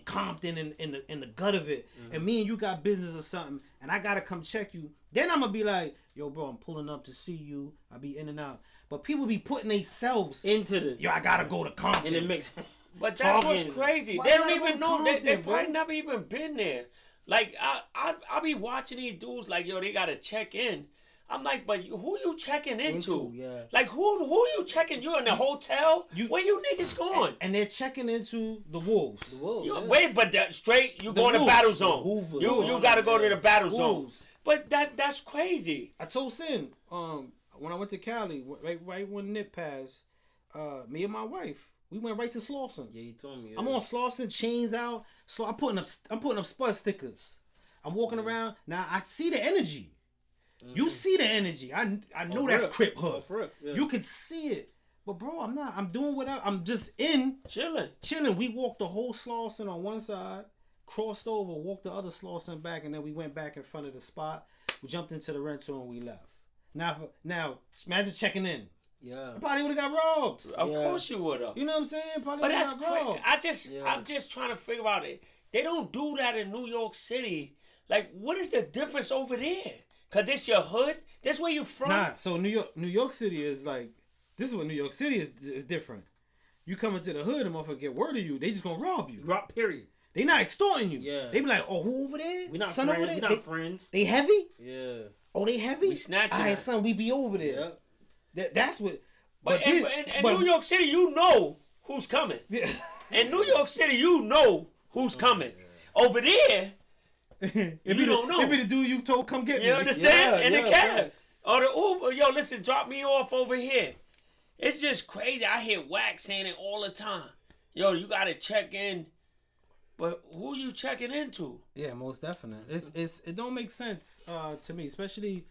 Compton in the gut of it, and me and you got business or something, and I gotta come check you, then I'm gonna be like, yo, bro, I'm pulling up to see you. I'll be in and out. But people be putting themselves into the yo, I gotta go to Compton. in the mix. But that's what's Talking. crazy. Why They you don't gotta even go know. They Compton, probably bro? never even been there. Like I be watching these dudes like, yo, they gotta check in. I'm like, but who you checking into? Yeah. Like who you checking? You in the hotel? Where you niggas going? and they're checking into the wolves. Whoa, You, yeah. wait, but that straight, you The going to Wolves. battle zone. Hoover. You got to go to the battle zone. Wolves. But that's crazy. I told Sin, when I went to Cali, right when Nip passed, me and my wife, we went right to Slauson. Yeah, you told me. I'm on Slauson, chains out. So I'm putting up spud stickers. I'm walking around. Now I see the energy. You see the energy. I know that's rip. Crip Hood. Off rip, yeah. You could see it. But bro, I'm not. I'm doing whatever. I'm just chilling. We walked the whole Slauson on one side, crossed over, walked the other Slauson back, and then we went back in front of the spot. We jumped into the rental and we left. Now, imagine checking in. Yeah. I probably would have got robbed. Of Yeah. course you would have. You know what I'm saying? Probably But would that's have got crazy. robbed. I'm just trying to figure out it. They don't do that in New York City. Like, what is the difference over there? Cause this your hood. This where you from? Nah, so New York City is like, this is what New York City is different. You come into the hood and motherfucker get word of you, they just gonna rob you. Rock, period. They not extorting you. Yeah. They be like, oh, who over there? We not Son friends. over there? We not friends. They heavy? Yeah. Oh, they heavy? We snatching All right, that. son, we be over there. Yeah. That's what. But this- in but- New York City, you know who's coming. Yeah. In New York City, you know who's coming. Over there, You don't know. It be the dude you told come get me. you understand? Yeah, In the yeah, cab. facts. Or the Uber, yo, listen, drop me off over here. It's just crazy. I hear Wax saying it all the time. Yo, you gotta check in. But who you checking into? Yeah, most definitely. It don't make sense to me, especially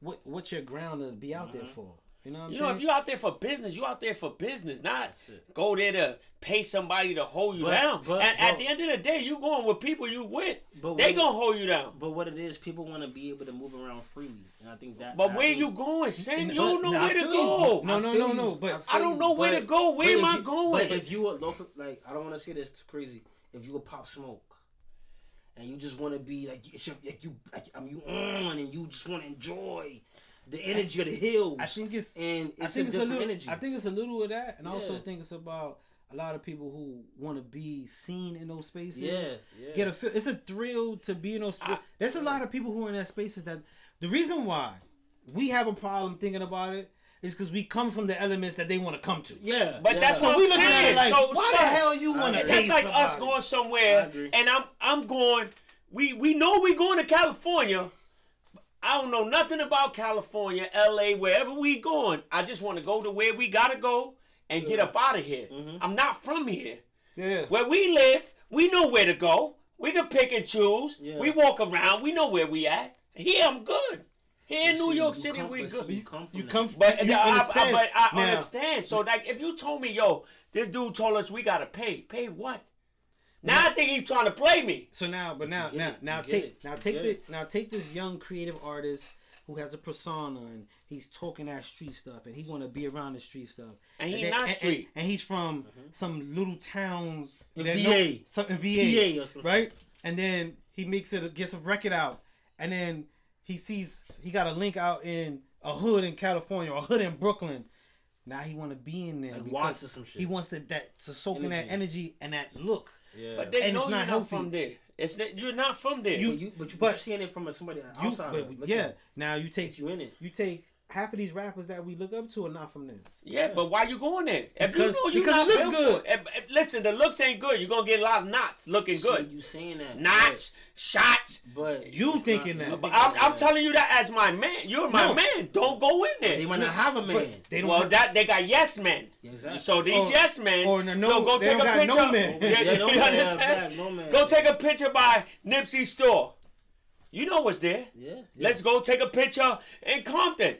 what your ground to be out there for. You know what I'm You saying? know, if you out there for business, you out there for business, not go there to pay somebody to hold you down. And at the end of the day, you going with people you with. They gonna hold you down. But what it is, people want to be able to move around freely, and I think that. But where you going, Sen? You don't know where to go. No. But I don't know where to go. Where am I going? But if you like, I don't want to say this crazy. If you a Pop Smoke, and you just want to be like you on, and you just want to enjoy the energy of the hills. I think it's a different little energy. I think it's a little of that, and I also think it's about a lot of people who want to be seen in those spaces. Yeah. Get a feel. It's a thrill to be in those spaces. There's a lot of people who are in that spaces that the reason why we have a problem thinking about it is because we come from the elements that they want to come to. Yeah, but that's what we I'm looking at saying. it like, So why the hell you want to? That's like us going somewhere, and I'm going. We know we going to California. I don't know nothing about California, L.A., wherever we going. I just want to go to where we gotta go and get up out of here. I'm not from here. Yeah. Where we live, we know where to go. We can pick and choose. Yeah. We walk around. We know where we at. Here, I'm good. Here in New York City, we good. You But you understand. I Now, understand. So, like, if you told me, yo, this dude told us we gotta pay what? Now I think he's trying to play me. So now take this young creative artist who has a persona and he's talking that street stuff and he want to be around the street stuff. And he's not street. And he's from some little town in VA. Something VA, right? And then he gets a record out, and then he got a link out in a hood in California or a hood in Brooklyn. Now he want to be in there. Like Watts or some shit. He wants to soak in that energy and that look. Yeah. But they And know it's not you're healthy. not from there. You're not from there. But you're seeing it from somebody outside. Now you take you in it. You take half of these rappers that we look up to are not from there. Yeah, but why you going there? If Because you know you're not it looks built good. for it. Listen, the looks ain't good. You're gonna get a lot of knots looking good. You saying that? Knots, shots. But You thinking that? But I'm telling you that as my man. You're my man. Don't go in there. They might not have a man. They don't. Well, they got yes men. Exactly. So these yes men, or no, go they take don't a got picture. no man. Yeah, no You man, understand? no man. Go take a picture by Nipsey's store. You know what's there. Yeah. Let's go take a picture in Compton.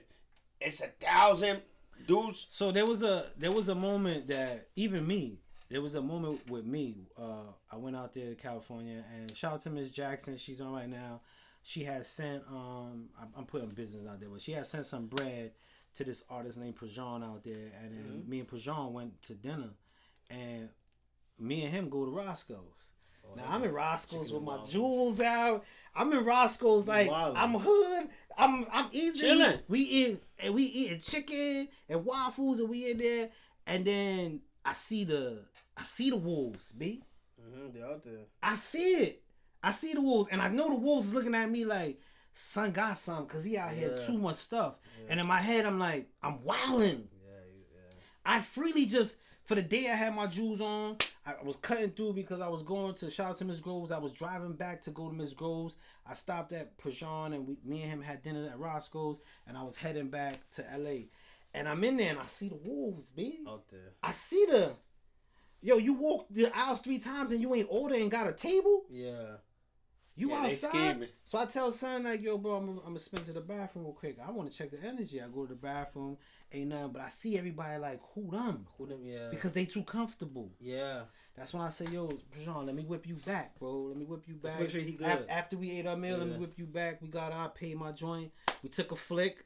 It's 1,000 dudes. So there was a moment that there was a moment with me. I went out there to California, and shout out to Miss Jackson. She's on right now. She had sent I'm putting business out there, but she had sent some bread to this artist named Prejean out there, and then me and Prejean went to dinner, and me and him go to Roscoe's. Now I'm in Roscoe's with my jewels out. I'm in Roscoe's like I'm hood. I'm easy. Chilling. We eating chicken and waffles, and we in there. And then I see the wolves, B. They're out there. I see it. I see the wolves, and I know the wolves is looking at me like, son got something, cause he out here too much stuff. And in my head, I'm like, I'm wilding. I freely just. For the day I had my jewels on, I was cutting through because I was going to shout out to Miss Groves. I was driving back to go to Miss Groves. I stopped at Prejean, and me and him had dinner at Roscoe's, and I was heading back to LA. And I'm in there and I see the wolves, B. Out there. I see you walk the aisles 3 times and you ain't order and got a table? Yeah. You Yeah, they scared outside? me. So I tell son like, yo, bro, I'm gonna spin to the bathroom real quick. I want to check the energy. I go to the bathroom, ain't nothing, but I see everybody like, who them? Yeah. Because they too comfortable. Yeah. That's when I say, yo, Prejean, let me whip you back, bro. Let me whip you back. Make sure he good. After we ate our meal, let me whip you back. I paid my joint. We took a flick,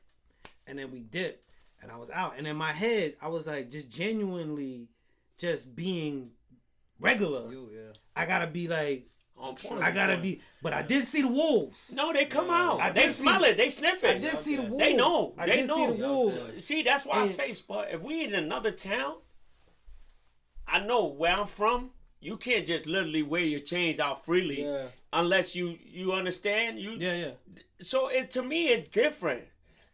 and then we dipped, and I was out. And in my head, I was like, just genuinely, just being regular. I gotta be like, I gotta be. But I did see the wolves. No, they come out. They smell it. They sniff it. I did see the wolves. They know. I They did know. see the wolves. See, that's why I say, Spud, if we in another town, I know where I'm from, you can't just literally wear your chains out freely unless you understand. Yeah. So to me, it's different.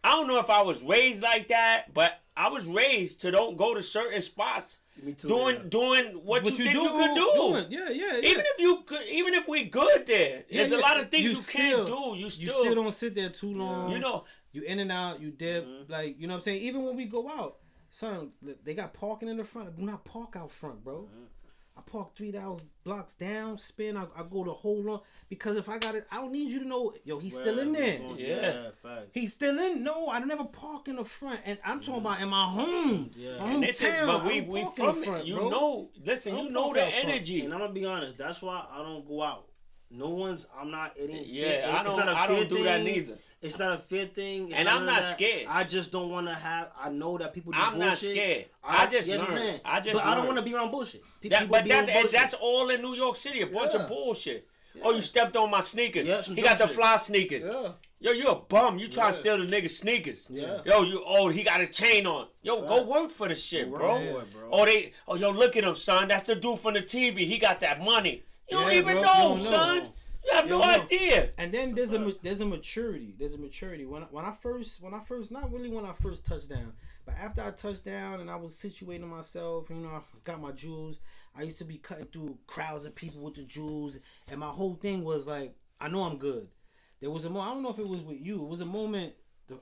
I don't know if I was raised like that, but I was raised to don't go to certain spots doing what you think you could do. Yeah. Even if we good there, there's a lot of things you can't do. You still don't sit there too long. You know, you in and out, you dip, like, you know what I'm saying? Even when we go out, son, they got parking in the front. Do not park out front, bro. I park 3 blocks down, spin. I go the whole long because if I got it, I don't need you to know. Yo, he's still in there. Yeah, fact. He's still in. No, I never park in the front, and I'm talking about in my home. Yeah. My And this is, hometown. but I we don't park in from the front, it. You bro. know, listen, I don't you know park the out front. energy. And I'm gonna be honest. That's why I don't go out. No one's. I'm not. It ain't. Yeah, I it's not a don't fear do that thing. neither. It's not a fear thing. It's And none I'm of not that. scared. I just don't want to have. I know that people do I'm bullshit. not scared. I just yes, learned. man. I just But I don't learned. want to be around bullshit. People But be on and bullshit. that's all in New York City. A bunch Yeah. of bullshit. Oh, you stepped on my sneakers. Yeah, some he got the dumb shit. fly sneakers. Yeah. Yo, you a bum. You trying to steal the nigga's sneakers. Yeah. Yo, he got a chain on. Yo, go work for the shit, bro. for it, bro. Yo, look at him, son. That's the dude from the TV. He got that money. You don't Yeah, even bro. know, You don't know. son. You have no know. idea. And then there's a maturity. There's a maturity. When I first not really when I first touched down, but after I touched down and I was situating myself, you know, I got my jewels. I used to be cutting through crowds of people with the jewels, and my whole thing was like, I know I'm good. There was a moment. I don't know if it was with you. It was a moment.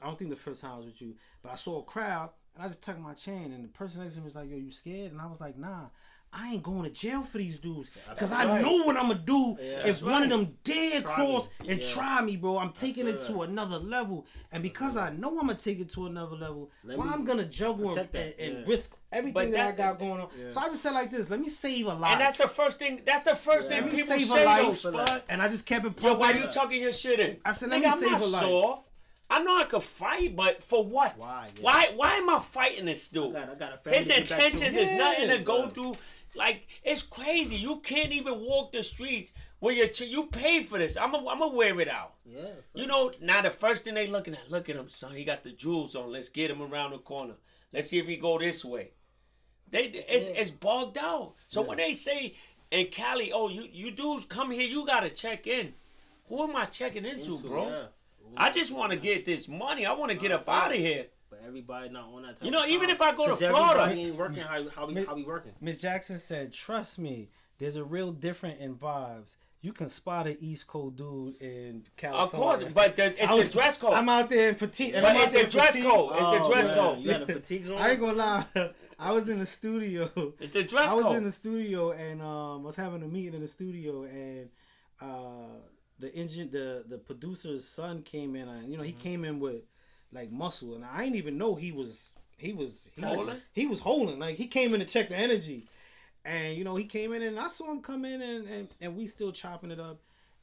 I don't think the first time I was with you, but I saw a crowd and I just tucked my chain, and the person next to me was like, "Yo, you scared?" And I was like, "Nah." I ain't going to jail for these dudes because I know what I'm gonna do if one of them dare cross and try me, bro. I'm taking it to another level, and because I know I'm gonna take it to another level, I'm gonna juggle and risk everything that I got going on. So I just said like this: let me save a life. And that's the first thing. That's the first thing Let me people save say, a though, life, Spud. and I just kept it. Yo, why pumping. you tucking your shit in? I said, let Nigga, me I'm save not a life. soft. I know I could fight, but for what? Why? Yeah. Why am I fighting this dude? I got a family His to get back to. intentions is nothing to go bro. through. Like, it's crazy. You can't even walk the streets where you pay for this. I'm gonna wear it out. Yeah. You know, now the first thing they looking at, look at him, son. He got the jewels on. Let's get him around the corner. Let's see if he go this way. It's bugged out. So when they say in Cali, oh, you dudes come here, you gotta check in. Who am I checking into, bro? Yeah. I just want to get this money. I want to get up out of here. But everybody not on that type You know, of even time. if I go to 'Cause Florida, everybody ain't working how we working. Miss Jackson said, "Trust me, there's a real difference in vibes. You can spot an East Coast dude in California. of course, but it's the dress code. I'm out there in fatigue. But it's the dress code. It's the dress code. You got the fatigues on. I ain't gonna lie. I was in the studio. It's the dress I was code. in the studio and was having a meeting in the studio, and the producer's son came in, and he came in with like muscle, and I didn't even know he was Holding? He was holding. Like, he came in to check the energy, and he came in, and I saw him come in, and we still chopping it up,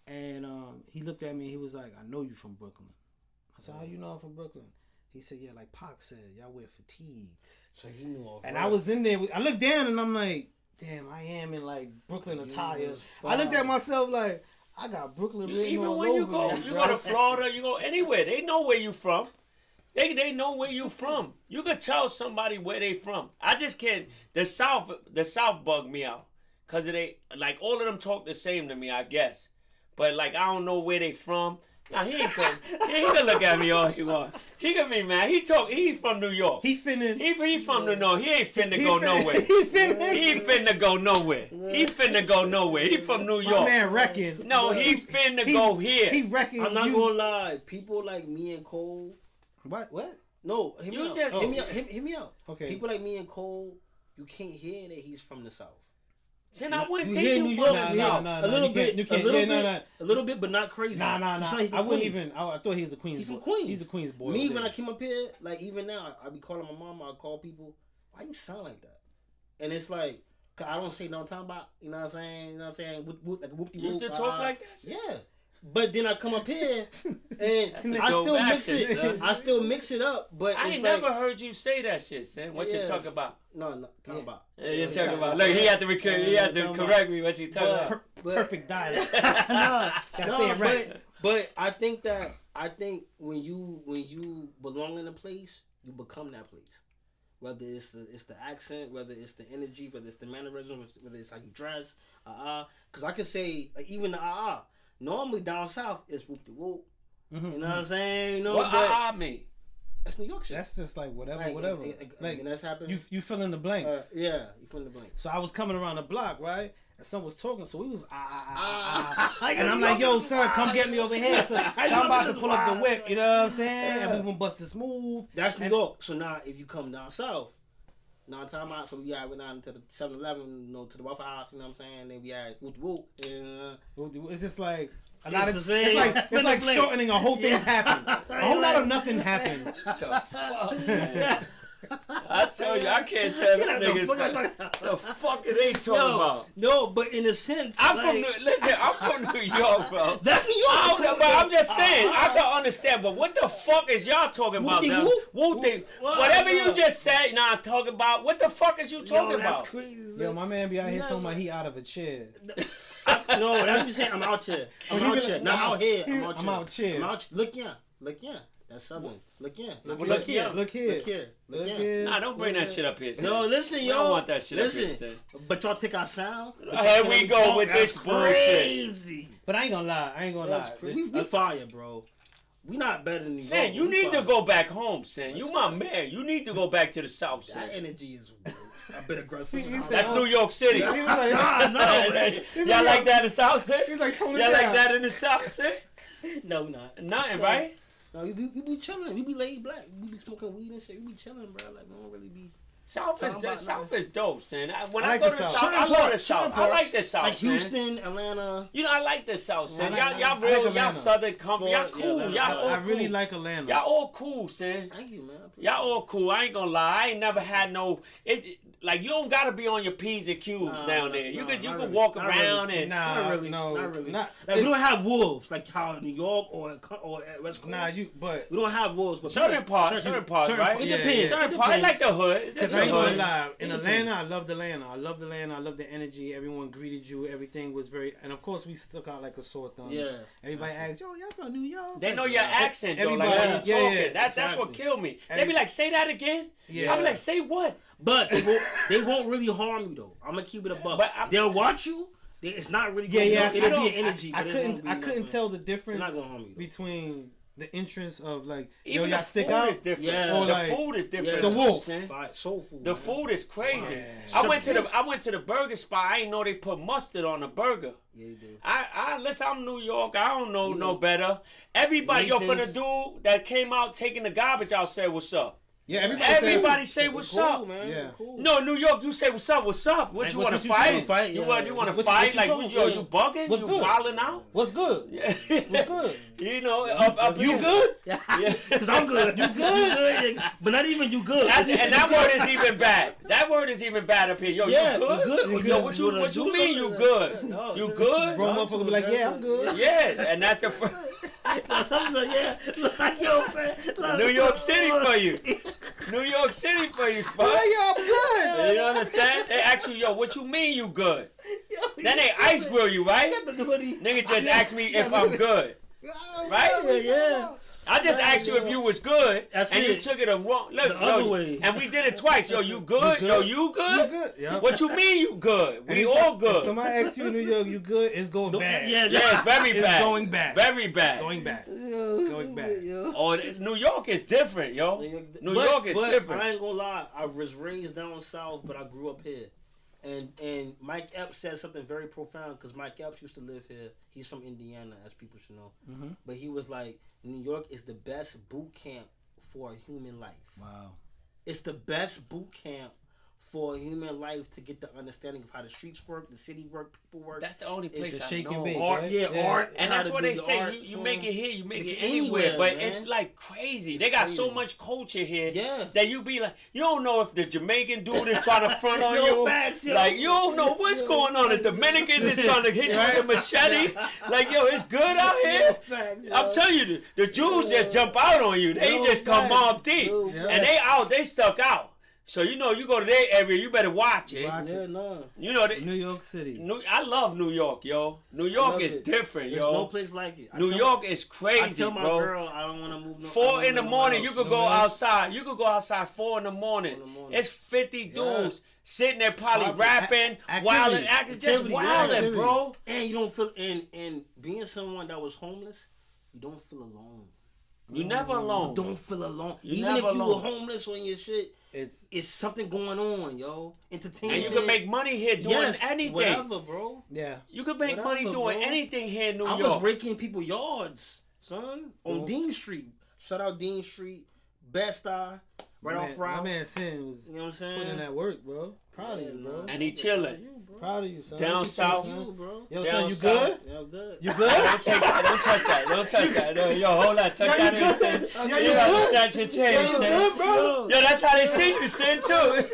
and he looked at me, and he was like, "I know you from Brooklyn." I said, "How you know I'm from Brooklyn?" He said, "Yeah, like Pac said, y'all wear fatigues." So he knew all. And I was in there. I looked down, and I'm like, "Damn, I am in like Brooklyn attire." I looked at myself like, I got Brooklyn written Even all when you over go, me, you bro. go to Florida, you go anywhere. They know where you from. They know where you from. You could tell somebody where they from. I just can't. The South bugged me out, cause they like all of them talk the same to me, I guess. But like I don't know where they from. Now he ain't talk. He can look at me all he want. He can be mad. He from New York. He finna. He from the North. He ain't finna go nowhere. He finna. He ain't finna go nowhere. He finna go nowhere. He from New My York. man reckon. No, he finna go here. He reckon. I'm not you, gonna lie. People like me and Cole. What? No, hear me You out. just- Hear me out. Okay. People like me and Cole, you can't hear that he's from the South. Then I wouldn't You think hear you New from York, the yeah. South. Nah, a little you bit, can't- you can't- a little yeah, bit, nah. a little bit, but not crazy. Nah. You sound like he from I wouldn't Queens. even. I thought he was a Queens. He's from boy. Queens. He's a Queens boy. Me, over when I there. came up here, like even now, I be calling my mom. I call people. Why you sound like that? And it's like, 'cause I don't say no time about. You know what I'm saying? You know what I'm saying? Whoop, like whoop, You used to talk like that? Yeah. But then I come up here and That's a I dope still mix accent, it. son. I still mix it up. But I it's ain't like, never heard you say that shit, son. What you Yeah. talking about? No, talking about. Yeah, you talking about. Look, he had to correct me. What you talking about? Perfect diet. no, Gotta say it right. But I think when you belong in a place, you become that place. Whether it's the accent, whether it's the energy, whether it's the mannerisms, whether it's how you dress, because I could say like even the normally down south it's whoop de whoop. You know what I'm saying? You know What but mean? that's New York shit. That's just like whatever. Like, and that's happened. You fill in the blanks. Yeah, you fill in the blanks. So I was coming around the block, right? And someone was talking, so we was and I'm like, "Yo, son, come get me over here." So I'm about to pull up the whip, you know what I'm saying? And we gonna bust this move. That's New York. So now if you come down south, No, time out. So we went down to the 7-Eleven, to the Waffle House. You know what I'm saying? Then we had whoop. It's just like a lot of. It's It's like shortening a whole thing's happened. A whole lot of nothing happened. What the fuck, man? I tell you, I can't tell them niggas the fuck are they talking about. No, but in a sense, I'm from New York, bro. That's New York. But I'm just saying, I can understand. But what the fuck is y'all talking about now? Whatever you just said, I'm talking about. What the fuck is you talking that's about? Crazy. Yo, my man be out here talking about he out of a chair. No, that's what you saying. I'm out here. I'm out here. Not out here. I'm out here. I'm out. Look here. That's Southern. Look here. Look here. Nah, don't bring that shit up here. Son. No, listen, yo. I don't want that shit up here. Son. But y'all take our sound. Here we go with this bullshit. Crazy. But I ain't gonna lie. We fire, bro. We not better than these. Sin, you need to go back home, Sin. You my man. You need to go back to the South, Sin. That energy is a bit aggressive. That's New York City. No. Y'all like that in the South, Sin? He's like, Y'all like that in the South, Sin? No, not. Nothing, right? No, we be chilling. We be laid back. We be smoking weed and shit. We be chilling, bro. Like, we don't really be. South is dope, Sin. When I I like go the to the South. South, I love the South. I like the South, Like Sin. Houston, Atlanta. You know, I like the South, Sin. I like Y'all Atlanta. Southern comfort. Y'all cool. Atlanta. Y'all all I cool. really like Atlanta. Y'all all cool, Sin. Thank you, man. Y'all all cool. I ain't gonna lie. I ain't never had no. Like, you don't gotta be on your P's and Q's down there. You can walk around and. Not really. Like, we don't have wolves like how in New York or West Coast. Nah, we don't have wolves. But certain parts, right? It depends. Certain parts, like the hood. Because I ain't gonna lie, in Atlanta, I loved Atlanta. I loved the energy. Everyone greeted you. Everything was very, and of course we stuck out like a sore thumb. Yeah. Everybody asked, "Yo, y'all from New York?" They know your accent though, like Everybody- when you talking. yeah, That's exactly. what killed me. They be like, "Say that again." Yeah. I be like, "Say what?" But they won't really harm you though. I'm gonna keep it above. But They'll watch you. It's not really. Yeah. It'll be an energy. I but it won't be couldn't nothing. tell the difference They're not gonna harm you, though. between the entrance of like, Even y'all the stick food out. is different. Yeah. Or The like- food is different. Yeah. The too, wolf. son. Soul food. The man. food is crazy. Yeah. I went to the burger spot. I ain't know they put mustard on the burger. Yeah, you do. Listen, I'm New York. I don't know no better. Everybody, from the Nathan's. dude that came out taking the garbage out said what's up. Yeah, Everybody say We're what's cool, up. man. Yeah. We're cool. No, New York, you say what's up. What's up? What Like, you what want to you fight? saying? Fight, You yeah. want to What you fight? Like talking yo, about? you bugging? What's you good? wilding out? What's good? What's good? You know, up You here. good? Yeah, because I'm good. You good? Yeah. But not even you good. And that word is even bad. That word is even bad up here. Yo, Yeah, you good? you good? Yo, You what good? you mean you good? No, You good? Grown motherfucker be like, yeah, I'm good. Yeah, and that's the first. Something like, yeah, like, yo, man. Like, New York City for you. New York City for you, Spud. I'm good. You understand? They ask you, yo, what you mean you good? Then they ice grill you, right? Nigga just ask me if I'm good. Right? Yeah. I just asked you if you was good, That's and you it. took it a wrong. Look, The other way. and we did it twice. Yo, you good? Yo, you good? You good? Yeah. What you mean you good? And We if all If good. somebody asks you in New York, you good? It's going bad. Yeah, Yeah, it's very It's bad. going bad. Very bad. Going bad. Going back. Oh, New York is different, yo. New York is different. I ain't gonna lie. I was raised down south, but I grew up here. And Mike Epps said something very profound because Mike Epps used to live here. He's from Indiana, as people should know. Mm-hmm. But he was like, New York is the best boot camp for a human life. Wow. It's the best boot camp for a human life to get the understanding of how the streets work, the city work, people work. That's the only place a I shake know. and bake, art, right? yeah, Yeah. art. And how that's to what do they the say. art You form. make it here, you make Make it it anywhere. anywhere, But man. it's like crazy. It's They got so crazy. much culture here Yeah. that you be like, you don't know if the Jamaican dude is trying to front on Yo, you. facts, yo. Like, you don't know what's Yo, going on. The facts. Dominicans is trying to hit you with a machete. Like, yo, it's good out Yo, here. facts, yo. I'm telling you, the Jews just jump out on you. They Yo, just come facts. mob deep. Yo, And they stuck out. So, you know, you go to their area, you better watch it. Watch Yeah, it. no. You know, New York City. I love New York, yo. New York love is it. different, There's yo. no place like it. New York is I crazy, tell my bro. girl I don't want to move. 4 in the morning, you could go No else. outside. You could go outside 4 in the morning. 4 in the morning. It's 50 Yeah. dudes sitting there probably Activity. rapping, Activity. wilding, acting, just Activity, yeah, wilding, activity. bro. And you don't feel and being someone that was homeless, you don't feel alone. You never alone. Don't feel alone. You Even if never you alone. were homeless on your shit, It's something going on, yo. Entertainment. And you can make money here doing yes, anything. whatever, bro. yeah. You can make money Whatever, doing bro. anything here in New I York. was raking people yards, son, on Dean Street. Shout out Dean Street, Best Eye, right off My Ralph. man Sin was You know what I'm saying? putting in that work, bro. Proud of you, bro. And he chilling. Proud of you, son. Down You south. son. You, bro. Yo, Down son, you south. good? Yeah, good. You good? Don't take that. Don't touch that. Don't touch that. No, yo, hold on. Touch Yo, that you in, good? Sin. Yo, You you gotta good? snatch your chain, Yo, you Sin. good, bro? Yo, that's how they see you, Sin, too.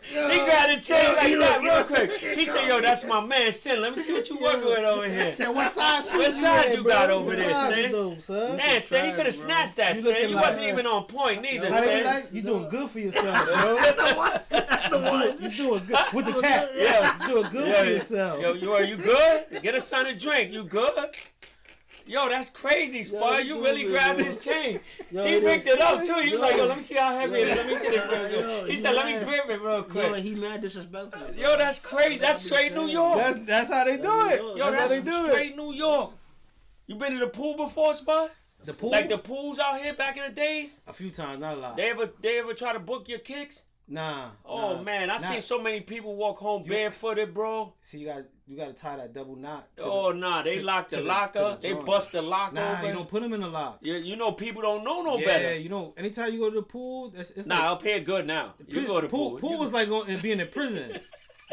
He grabbed a chain like that real quick. He said, yo, that's my man, Sin. Let me see what you working with over here. Yeah, what size What size you got over What there, size Sin? you do, son? Man, Sin, you could have snatched that, You Sin. looking You like- wasn't even on point neither, How they Sin. like? You doing good for yourself, bro. You doing good with the tap. Yeah. You doing good for yourself. Yo, you good? Get a son a drink. You good? Yo, that's crazy, Spud. You really grabbed his chain. He picked it up, too. He was like, yo, let me see how heavy it is. Let me get it real good. He said, let me grip it real Yo, quick. he mad disrespectful. Yo, that's crazy. That's straight New York. That's how they do it. Yo, That's how they that's do it. straight New York. You been to the pool before, Spud? The pool? Like the pools out here back in the days? A few times, not a lot. They ever try to book your kicks? Nah. Oh, man. I seen so many people walk home barefooted, bro. See, you got to tie that double knot. They lock the locker. They joint. bust the locker Nah, open. you don't put them in the lock. You know, people don't know no Yeah, better. you know, anytime you go to the pool, it's Nah, like, up here good now. You go to pool. Pool was like being in prison.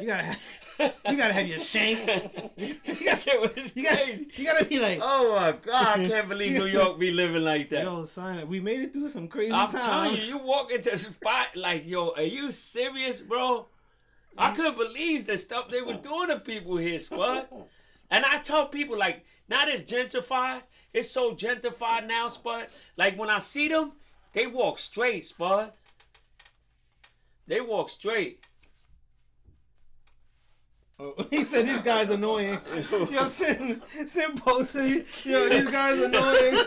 You gotta have your shank. That shit was crazy. You gotta be like, Oh my God, I can't believe New York be living like that. yo, son, we made it through some crazy I'm times. telling you, you walk into a spot like, yo, are you serious, bro? I couldn't believe the stuff they was doing to people here, Spud. And I tell people, like, now it's gentrified. It's so gentrified now, Spud. Like, when I see them, they walk straight, Spud. They walk straight. Oh, he said these guys annoying. Yo, Sin posted, yo, these guys annoying.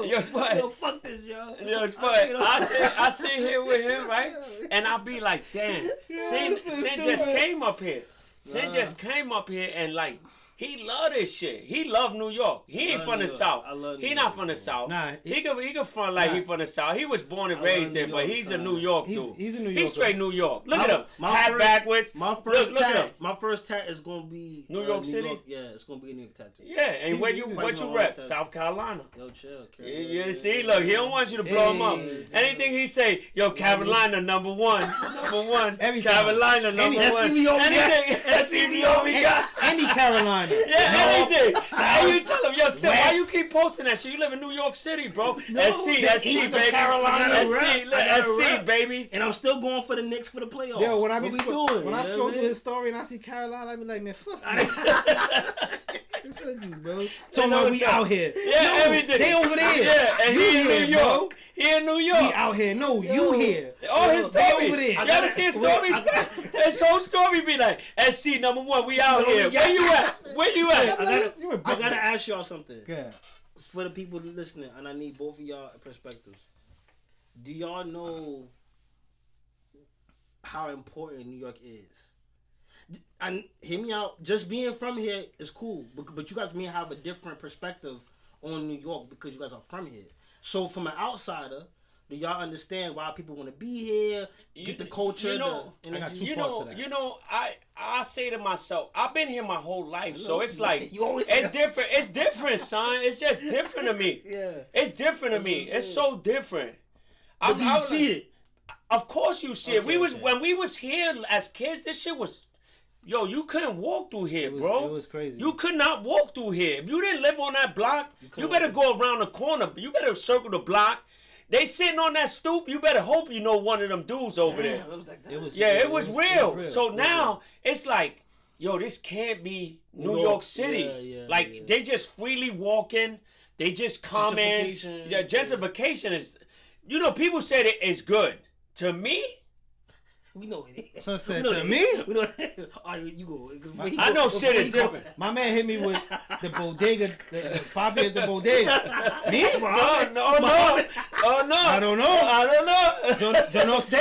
Yo, Spud. Yo, fuck this, yo. Yo, Spud, I sit here with him, right? And I'll be like, damn, Sin just came up here. Sin just came up here and, like, he love this shit. He love New York. He ain't from the South. He not from the South. Nah, he can front like he from the South. He was born and raised there, but he's a New York dude. He's a New Yorker. He's straight New York. Look at him. My Hat first- backwards. My first Look at him. tat. My first tat is gonna be New York City? Yeah, it's gonna be a New York tattoo. Yeah, and what you a rep? tattoo. South Carolina. Yo, chill. You see, look, he don't want you to blow him up. Hey. Anything he say, yo, Carolina number one, Every time. Carolina number Any- one. SCBO we got. Anything, SCBO we got. Any Carolina. Yeah, anything. And you tell him, yo, Sid, why West. you keep posting that shit? You live in New York City, bro. SC, the SC, East of baby. Carolina, SC, rep. I gotta SC, rep. baby. And I'm still going for the Knicks for the playoffs. Yo, when I What be we doing? when I You know scroll what through I his story and I see Carolina, I be like, man, fuck you, bro. You Talking know about we that. out here. Yeah, No, everything. They over there. Yeah, and You he in here, New bro. York. He in New We York. out here. No, you here. All his They stories. over there. You ever see his stories? His whole story be like, SC number one, we out Yo, here. we got- Where you at? Where you at? You a I gotta ask y'all something. Good. For the people listening, and I need both of y'all perspectives. Do y'all know how important New York is? And hear me out. Just being from here is cool, but you guys may have a different perspective on New York because you guys are from here. So from an outsider, do y'all understand why people want to be here? Get the culture. You know, the energy? I got two you parts know, of that. you know, I say to myself, I've been here my whole life, so it's like You always- it's different. It's different, son. It's just different to me. Yeah. It's different to me. It's so different. But do you see it? Of course you see it. Okay, okay. When we was here as kids, this shit was, yo, you couldn't walk through here, bro. It was crazy. You could not walk through here. If you didn't live on that block, you better go around the corner. You better circle the block. They sitting on that stoop. You better hope you know one of them dudes over there. It was real. So now it's like, yo, this can't be New York City. Yeah. They just freely walking. They just comment. Gentrification. Yeah, gentrification is, you know, people say that it's good. To me, We know it is. So said We know to it me? is. We know it is. All right, you go. I know shit is different. My man hit me with the bodega, the Papi at the bodega. Me? No. Oh no. I don't know. Yo no sé.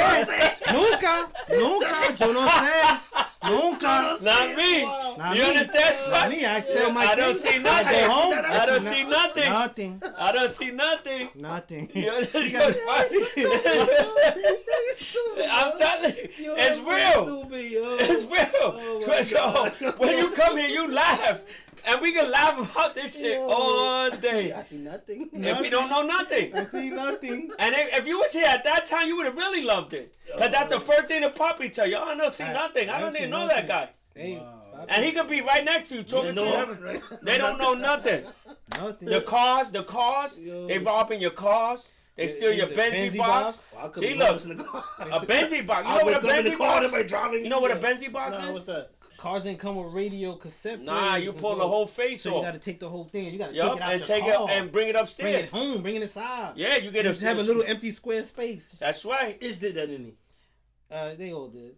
Nunca. Yo no sé. Nunca. Not me. Not You me. understand? Not me. I sell my I don't thing. see nothing. I go home. I don't see nothing. Nothing. I don't see nothing. Nothing. You understand? I'm telling you, it's real. It's real. my So when you come here, you laugh. And we can laugh about this shit all day. I see nothing. And we don't know nothing. I see nothing. And if you was here at that time, you would have really loved it. Because that's the first thing the Poppy tell you. I don't see nothing. I don't even know that guy. Hey, And he could be right next to you talking to you. They don't know nothing. nothing. The cars, they robbing your cars. They steal your Benzie box. See, look, a Benzie box. You know what a Benzie box? You know what a Benzie box is? What's that? Cars didn't come with radio cassette. Nah, you pull the whole face so off. you got to take the whole thing. You got to Yup, take it out and your take car. it and bring it Bring upstairs. it home. Bring it inside. Yeah, you get You just have a little empty square space. That's right. Itch did that, didn't he? They all did.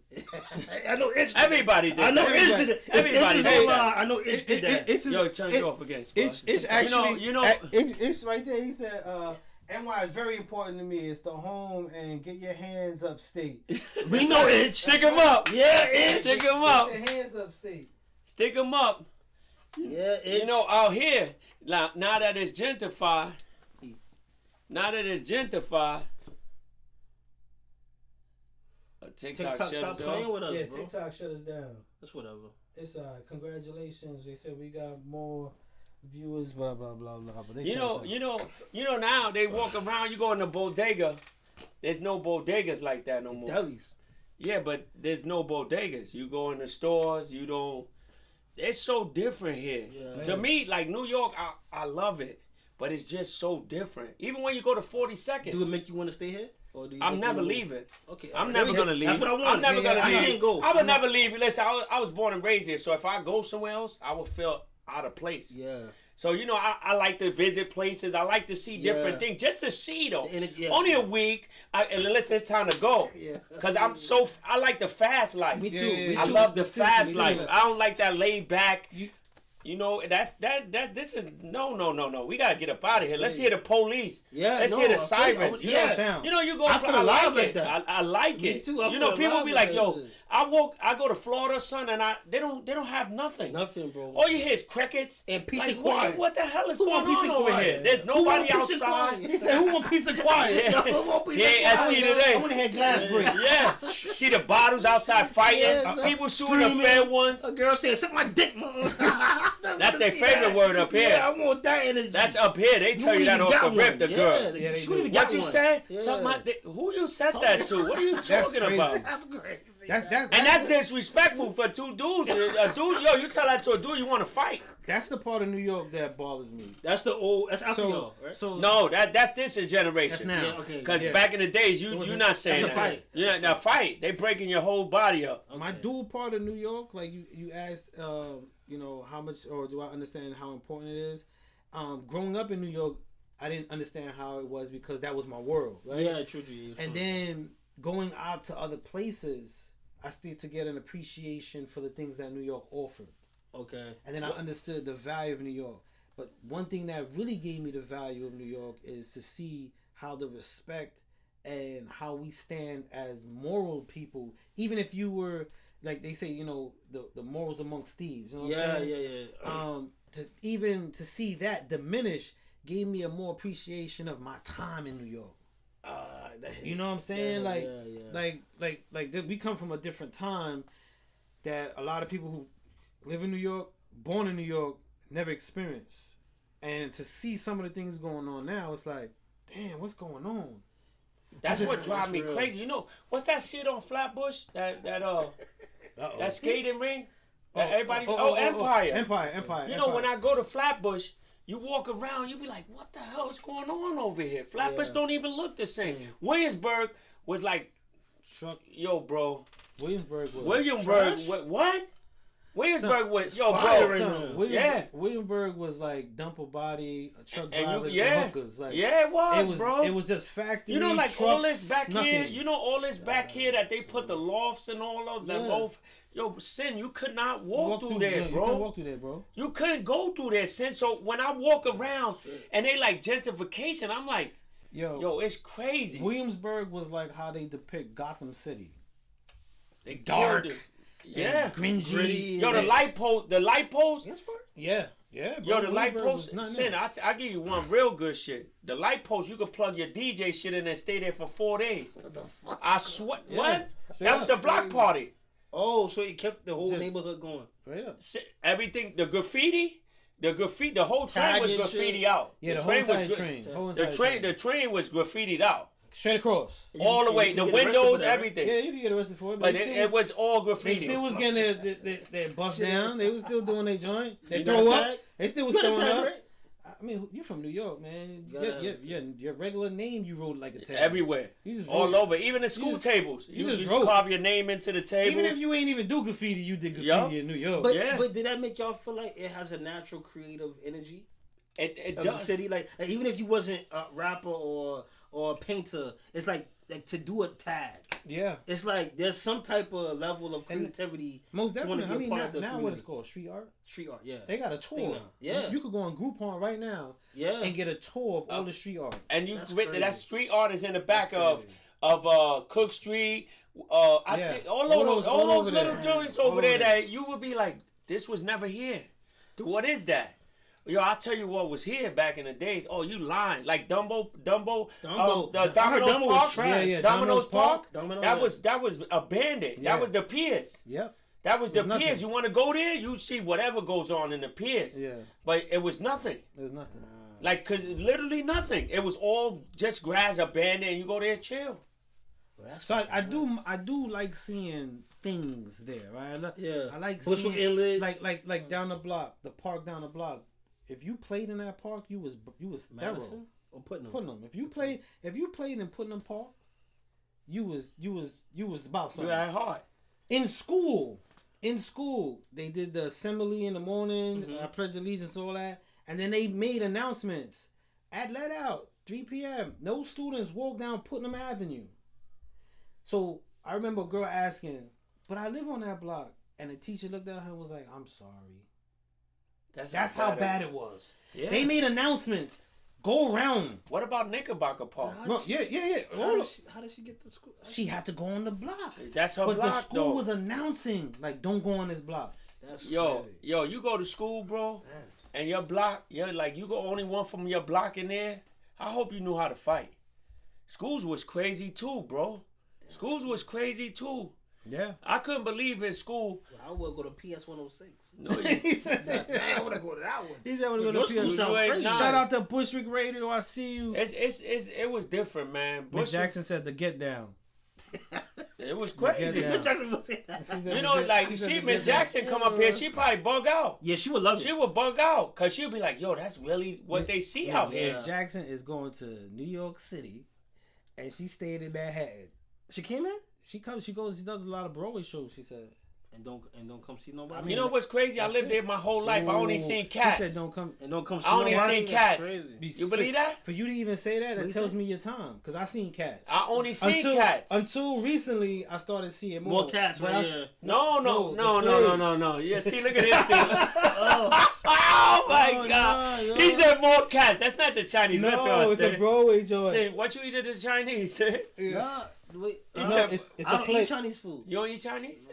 I know Itch. Everybody did. I know that. Itch did it. Everybody did that. I know Itch did that. Yo, turn you off again. It's actually, you know, it's right there. He said, NY is very important to me. It's the home and get your hands up state. We know Itch. stick him up. Yeah, Itch. Stick him up. Get your hands up state. Stick him up. Yeah, Itch. You know, out here, now that it's gentrified, TikTok shut stop us playing off. with us, Yeah, bro. TikTok shut us down. That's whatever. It's congratulations. They said we got more viewers. Blah blah blah blah. But they You shut us know, down. now they walk around. You go in the bodega. There's no bodegas like that no more. Delis. Yeah, but there's no bodegas. You go in the stores. You don't. It's so different here. Yeah. To me, like New York, I love it, but it's just so different. Even when you go to 42nd, Do it make you want to stay here? Or do you I'm make never you move? leaving. Okay. I'm there never we go. gonna leave. That's what I want. I'm never gonna I leave. can't go. I would never leave. Listen, I was born and raised here, so if I go somewhere else, I would feel out of place. Yeah. So I like to visit places. I like to see different things, just to see though. Yeah. Only a week, unless it's time to go. Yeah. Cause I like the fast life. Me too. Yeah, Me I too. love the Me too. fast Me too. life. I don't like that laid back. You- This is no. We gotta get up out of here. Let's hear the police. Yeah, Let's no, hear the I feel- sirens. I- yeah. Sound. You go. I feel I alive like like it. that. I like Me it. too. I feel People alive be like like, that yo, shit. I go to Florida, son, and they don't have nothing. Nothing, bro. All you hear is crickets And peace like, and quiet. What the hell is Who going want peace on and over quiet? here? There's Who nobody want peace and outside. quiet? He said, "Who want peace and quiet?" Yeah. Who want peace Yeah, and I quiet? see today. I want to hear glass break. Yeah, see the bottles outside fighting. Yeah, People shooting the screaming. fair ones. A girl said, "Suck my dick, man." That's their favorite word up here. Yeah, I want that energy. That's up here. They tell you that wouldn't off even the got rip, the one. girls. Yeah, they she do. wouldn't even What got you one. say? Yeah. Suck my dick. Who you said that to? What are you talking crazy. about? That's crazy. And that's disrespectful for two dudes. A dude, you tell that to a dude, you want to fight. That's the part of New York that bothers me. That's the old. That's after So, y'all, right? so No, that's this generation. That's now. Yeah, okay. Because Yeah. back in the days, you're wasn't- not saying that's a that. fight. You're not a fight. They breaking your whole body up. My dual part of New York, like you asked, how much, or do I understand how important it is? Growing up in New York, I didn't understand how it was because that was my world, right? Yeah, true. Yeah, And then going out to other places, I started to get an appreciation for the things that New York offered. okay. And then I understood the value of New York. But one thing that really gave me the value of New York is to see how the respect and how we stand as moral people, even if you were, like they say, the morals amongst thieves. You know what I'm saying? Yeah. To see that diminish gave me a more appreciation of my time in New York. You know what I'm saying? We come from a different time that a lot of people who live in New York, born in New York, never experienced. And to see some of the things going on now, it's like, damn, what's going on? That's what drives me real. crazy. What's that shit on Flatbush? That skating ring? That everybody's Empire. Empire. When I go to Flatbush, you walk around, you be like, what the hell is going on over here? Flatbush don't even look the same. Williamsburg was like, yo, bro. Williamsburg was what? Williamsburg was, yo, fire bro. right now. Williamsburg was like dump a body, truck And drivers, you- and hookers. Like, Yeah, it was, bro. It was just factory. like all this trucks, back nothing. here, all this back here that they put the lofts and all of them. Yeah. Yo, Sin, you could not walk through there, You bro. couldn't walk through there, bro. You couldn't go through there, Sin. So when I walk around and they like gentrification, I'm like, yo, it's crazy. Williamsburg was like how they depict Gotham City. They dark killed it. Yeah. Gringy. Yo, the light post. Yeah. Yo, the light Williamsburg post. was Sin, nothing. I give you one real good shit. The light post, you could plug your DJ shit in and stay there for 4 days. What the fuck? I swear. Yeah. What? Straight That was the up. block party. Oh, so you kept the whole Just- neighborhood going. Right up. Everything, the graffiti, The graffiti, the whole train was Tagging graffiti shit. out. Yeah, the the whole train entire was train. Whole the entire train. The train was graffitied out Straight across. all the You- way. you The get arrested for windows, that, right? everything. Yeah, you can get arrested for it, But they still it was all they graffiti. still was getting their bust down. They was still doing their joint. They You throw got a up. tag? They still was You got a throwing tag, up. right? I mean, you're from New York, man. You gotta Your regular name, you wrote like a tag. Everywhere, You just all wrote- over, even the school tables. you You just just wrote. carve your name into the table. Even if you ain't even do graffiti, you did graffiti Yup. in New York. But Yeah. but did that make y'all feel like it has a natural creative energy it of the does. city? Like even if you wasn't a rapper or a painter, it's like to do a tag. yeah, It's like there's some type of level of creativity. most to wanna definitely. be I a mean, part now, of the now what community. it's called street art. Street art, yeah. They got a Thing tour. now. Yeah. You could go on Groupon right now Yeah. and get a tour of all the street art. And you That's that crazy. street art is in the back That's of crazy. Cook Street. I Yeah. think All all those- those all over little there. joints All over over there there. that you would be like, this was never here. Dude, what is that? Yo, I'll tell you what was here back in the days. Oh, you lying. Like Dumbo, Dumbo. the I heard Domino's Dumbo was Park. trash. Yeah, yeah. Domino's Park. Domino, that yeah. was abandoned. Yeah. That was the piers. Yep. That was the There's nothing. piers. You want to go there? You see whatever goes on in the piers. Yeah. But it was nothing. There's nothing. Like, cause literally nothing. It was all just grass abandoned, and you go there chill. Well, that's So I fucking nuts. do like seeing things there, right? Yeah. I like Bushwick seeing Inlet. like down the block, the park down the block. If you played in that park, you was thorough. Madison or Putnam. Putnam. If you played in Putnam Park, you was about You something. had heart. In school, they did the assembly in the morning, pledge allegiance, all that, and then they made announcements at let out 3 p.m. No students walk down Putnam Avenue. So I remember a girl asking, "But I live on that block," and the teacher looked at her and was like, "I'm sorry." That's how bad it was. Yeah. They made announcements. Go around. What about Knickerbocker Park? How Bro, did she- yeah. How did she get to school? She had to go on the block. That's her But the block, school though. was announcing, like, don't go on this block. That's Yo, crazy. you go to school, bro, and your block, you go only one from your block in there. I hope you knew how to fight. Schools was crazy too, bro. Schools was crazy too. Yeah. I couldn't believe in school. I would go to PS 106. No, you, He said, I want to go to that one. he said, we're going Your to school PS. sound crazy. Shout out to Bushwick Radio. I see you. it was different, man. Miss Bush, Jackson said the get down. it was Get crazy. down. Miss Jackson would say that. She said You the know, get- like she said she, the Miss get down. Jackson come up here, she probably bug out. Yeah, she would love She it. would bug out, cause she'd be like, "Yo, that's really what they see out here." Miss Jackson is going to New York City, and she stayed in Manhattan. She came in She does a lot of Broadway shows. She said. and don't come see nobody. I mean, You know what's crazy? I That's lived it. there my whole life. I only Ooh. seen cats. He said don't come. and don't come see I only nobody. seen That's cats. crazy. You believe that? For you to even say that, What that you tells say? me your time. Because I seen cats. I only seen cats. Until recently, I started seeing more. More cats, But right? I- Yeah. No. Yeah, see, look at this thing. Oh, Oh my Oh, God! no, He yo. said more cats. That's not the Chinese restaurant. No, it's a Broadway joint. Say, what you eat at the Chinese? You nah, wait. He I said- don't- it's I a don't plate. eat Chinese food. don't eat Chinese?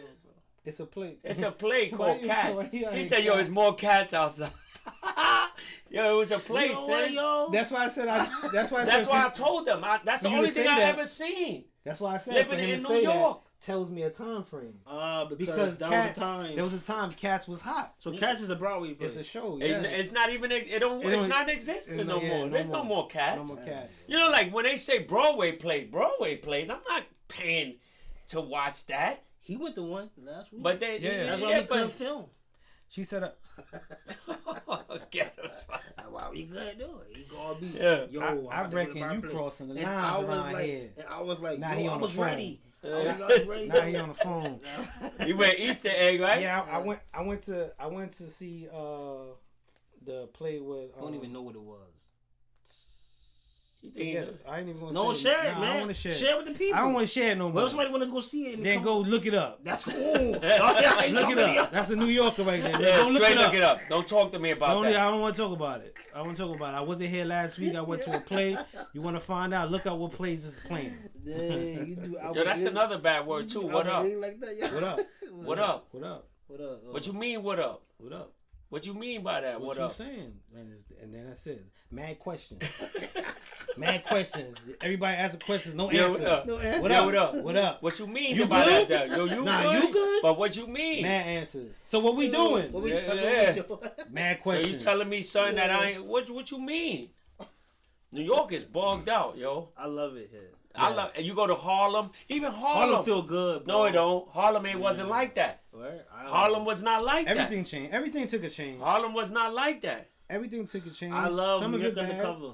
It's a plate. It's a plate Why called you- cats. why you He ain't said, "Yo, cat? it's more cats outside." Yo, it was a You place, know what, son. yo? That's why I said That's said why I told them. That's the you to only say thing I that- ever seen. That's why I said Living for him in to New say York. that tells me a time frame. Because that Cats, was the time. there was a time Cats was hot. So Cats is a Broadway place. It's a show. It- Yes. It's not even. It don't. It It's don't- not existing no yeah, more. no There's more. no more cats. No more Cats. You know, like when they say Broadway plays, I'm not paying to watch that. He went to one last week. But they, Yeah. that's why yeah, we couldn't film. She said, Get him. That's why we couldn't do it. He gonna be. Yeah. Yo, I about to reckon go to my you place. crossing the And lines I was around like, here. And I was like, Now he yo, I on was the phone. ready. I was ready. Now he on the phone. You went Easter egg, right? Yeah, I went to see the play with. I don't even know what it was. You think Forget it. I ain't even gonna No, say share it, Nah, I man. don't want to share. Share with the people. I don't want to share it no more. Well, if somebody want to go see it, and Then come- go look it up. That's cool. Look it up. That's a New Yorker right there. Yeah, Don't straight look it up. Don't talk to me about Don't, I that. don't want to talk about it. I want to talk about it. I wasn't here last week. I went to a play. You want to find out? Look out what plays is playing. Dang, you do Yo, that's another bad word too. What up? Like that, yo. What up? What up? What up? What you mean? What up? What up? What you mean by that? What What you up? saying? And then I said, mad questions. Mad questions. Everybody asking questions, no Yo, answers. what up? No answer. What Yo, up? what up? What up? What you mean You about good? that? Though? Yo, Nah, good? you good? But what you mean? Mad answers. So what we doing? What we, Yeah, that's yeah. what we doing. Mad So questions. you telling me something that I ain't? What you mean? New York is bugged out, yo. I love it here. I love. And you go to Harlem, even Harlem. Harlem feel good, bro. No, it don't. Harlem ain't wasn't like that. Right? Harlem was not like Everything changed. Everything took a change. that. Harlem was not like that. Everything took a change. I love some New of York it bad. Undercover.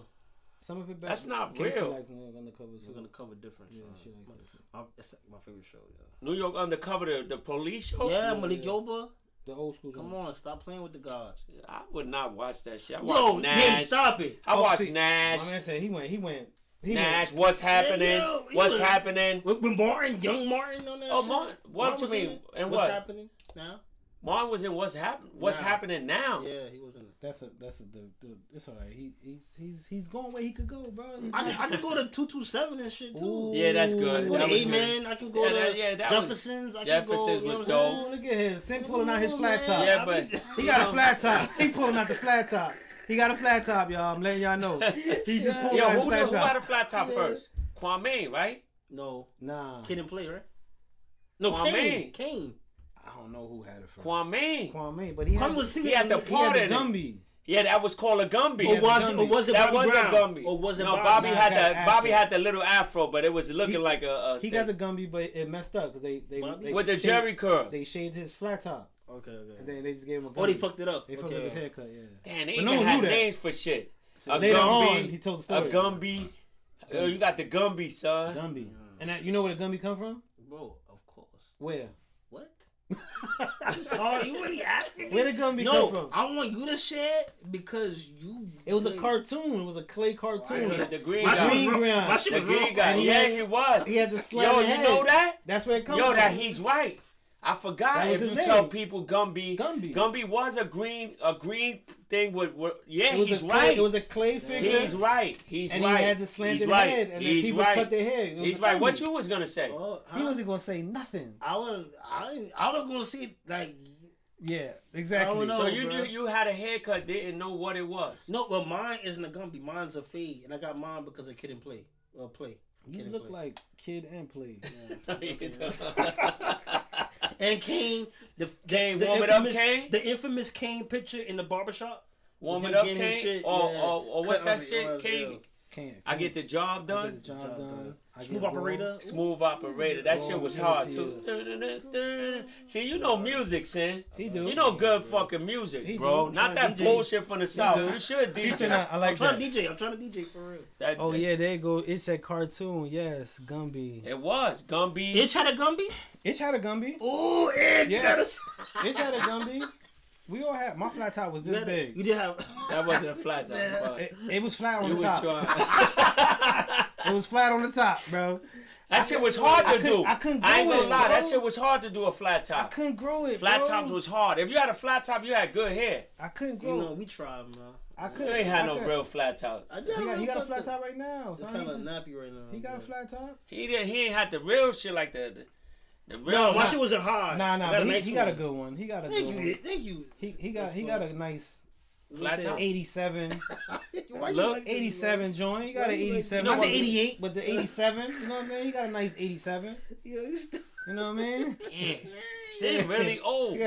Some of it bad. That's not Casey real. likes New York Undercover too. New York Undercover different. Yeah, son. she likes that shit. It's my favorite show, New York Undercover, the police show. yeah. Malik Yoba. The old school. Come on, stop playing with the gods. I would not watch that shit. I Yo, watch Nate, Nash. stop it. I watch see, Nash. My man said he went. Nash, what's happening? yo, he What's was- happening? With Martin, young Martin on that Oh, shit. Martin. What Martin you was in mean? it? And What's what? happening now? Martin was in What's Happening. What's Now. happening now? Yeah, he was in it. That's it's alright. He's going where he could go, bro. He's I not- can go to 227 and shit too. Ooh. Yeah, that's good. Go That to was A-Man. I can go Yeah, to that was- Jefferson's. I can Jefferson's go, you know was what I'm dope. saying? Ooh, look at him. Sim pulling out his flat Man, top. Yeah, I but- mean- He got a flat top. He pulling out the flat top. He got a flat top, y'all. I'm letting y'all know. He just pulled Yo, out his who flat got top. a flat top first? Kwame, right? No, Nah, Kid and Play, right? No, Kwame. Kane. I don't know who had it first. Kwame. But he Kwame had, was singing. He had the he part had in the it. Gumby. Yeah, that was called a Gumby. Yeah, Or was it that Bobby was Brown? a Gumby. Or was it no, Bobby? Bobby Nah, had got the Bobby after. had the little afro, but it was looking He- like a He thing. got the Gumby, but it messed up because they with the shaved- Jerry curls. They shaved his flat top, Okay. and then they just gave him a Gumby. Oh, they fucked it up. They fucked up his haircut. Yeah. Damn, they But no even one had knew that. names for shit. A Later on, Gumby. he told the A story. Gumby. You got the Gumby, son. Gumby. And that, you know where the Gumby come from? Bro, of course. Where? What? Oh, you really asking me? Where the Gumby No, come from? I want you to share it because you. It was a cartoon. It was a clay cartoon. The green My guy. shit was Green wrong. guy. My shit The was green wrong. guy. And he Yeah, had- he was. He had the slant Yo, head. you know that? That's where it comes Yo, from. that he's right. I forgot. That was If his you name. tell people Gumby, Gumby. Gumby was a green thing with yeah, It was he's a clay, right. It was a clay figure. He's right. He's and right. he had the slanted he's right. head, and then he's people right. cut their hair. It was He's a right. What Gumby. you was gonna say? Oh, He wasn't gonna say nothing. I was gonna see it like Yeah, exactly. I don't know. So you bro. knew you had a haircut, didn't know what it was. no, but mine isn't a Gumby. Mine's a fade, and I got mine because of Kid and Play. Play. You Kid and look Play. like Kid and Play. And Kane, Kane, warm it up, Kane? The infamous Kane picture in the barbershop. Warm Him it up, getting his Kane. shit, Or, yeah. or what's Cut that on it, shit, or- Kane? Can't. I get the job I done. get the job done. I Smooth get operator. Smooth operator. That shit was hard too. Yeah. See, you know music, Sin. He do. You know good fucking music, He bro. do. Not that DJ. bullshit from the south. do. You should He said, DJ. I like I'm trying that. to DJ. I'm trying to DJ for real. That- Oh yeah, there you go. It said cartoon. Yes, Gumby. It was Gumby. Itch had a Gumby. Itch had a Gumby. Oh, Itch. Yeah. You gotta. Itch had a Gumby. We all had. My flat top was this big. You did have. That wasn't a flat top. but It was flat on You the was top. trying. It was flat on the top, bro. That shit was hard to do. I couldn't I ain't grow gonna it, lie. That bro. shit was hard to do a flat I top. couldn't grow it. Flat bro. tops was hard. If you had a flat top, you had good hair. I couldn't You grow. know, we tried, man. I You couldn't. ain't had I no couldn't. real flat tops. I did He got a flat top right now. It's Son. kind He, of just, nappy right now. he got a but- flat top. He ain't had the real shit like the real. No, my Nah. shit wasn't hard. Nah, I nah. got But nice he got a one. good one. He got a Thank good you. one. Thank you. He got a nice Flat top? 87. Why you Look, like this, 87 joint. He got Why an you like 87. that? Not the You know what? 88, but the 87. You know what I mean? He got a nice 87. man? Yo, you st- You know what I mean? Damn. Sin really old.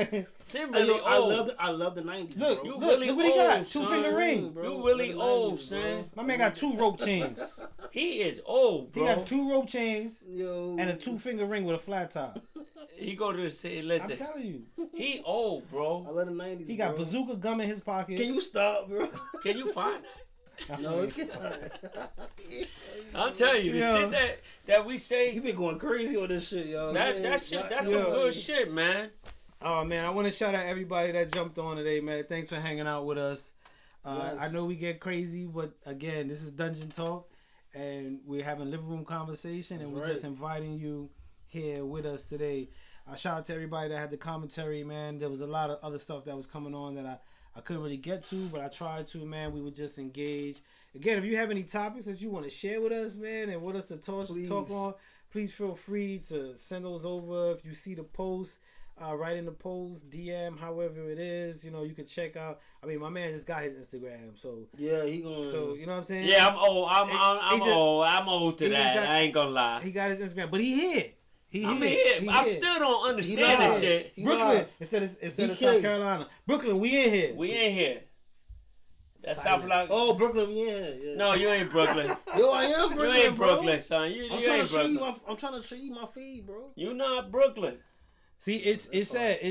Sin I really love, old. I love the 90s. Look, bro. You look, really look what he got. old, Two son. finger ring. Bro. You really Love the old, 90s, son. My man got 2 rope chains. He is old, He bro. got 2 rope chains Yo. and a 2-finger ring with a flat top. He go to the city. I'm Listen, telling you. he old, I bro. love the 90s. He got bro. bazooka gum in his pocket. Can you stop, bro? Can you find that? No, you can't. I'm telling you, the Yo. shit that we You say, been going crazy on this shit, yo. that Man, shit, y'all- that's Yo. some good shit, man. Oh man, I want to shout out everybody that jumped on today, man. Thanks for hanging out with us. Yes. I know we get crazy, but again, this is Dungeon Talk, and we're having living room conversation, and That's we're right. just inviting you here with us today. Shout out to everybody that had the commentary, man. There was a lot of other stuff that was coming on that I couldn't really get to, but I tried to, man. We would just engage. Again, if you have any topics that you want to share with us, man, and want us to talk Please. on, please feel free to send those over. If you see the post, write in the post, DM, however it is. You know, you can check out. I mean, my man just got his Instagram, so Yeah, he gonna. so you know what I'm saying. Yeah, I'm old. I'm He's a- old. I'm old to he just that. got- I ain't gonna lie. He got his Instagram, but he here. I'm here. I still don't understand live. this shit. He Brooklyn live. instead of BK. South Carolina. Brooklyn, we in here. We ain't here. That's Silence. South Carolina. Oh, Brooklyn, yeah. No, you ain't Brooklyn. Yo, I am You Brooklyn, ain't bro. Brooklyn, son. You I'm ain't trying to show you Brooklyn. I'm trying to show you my feed, bro. You not Brooklyn. See, it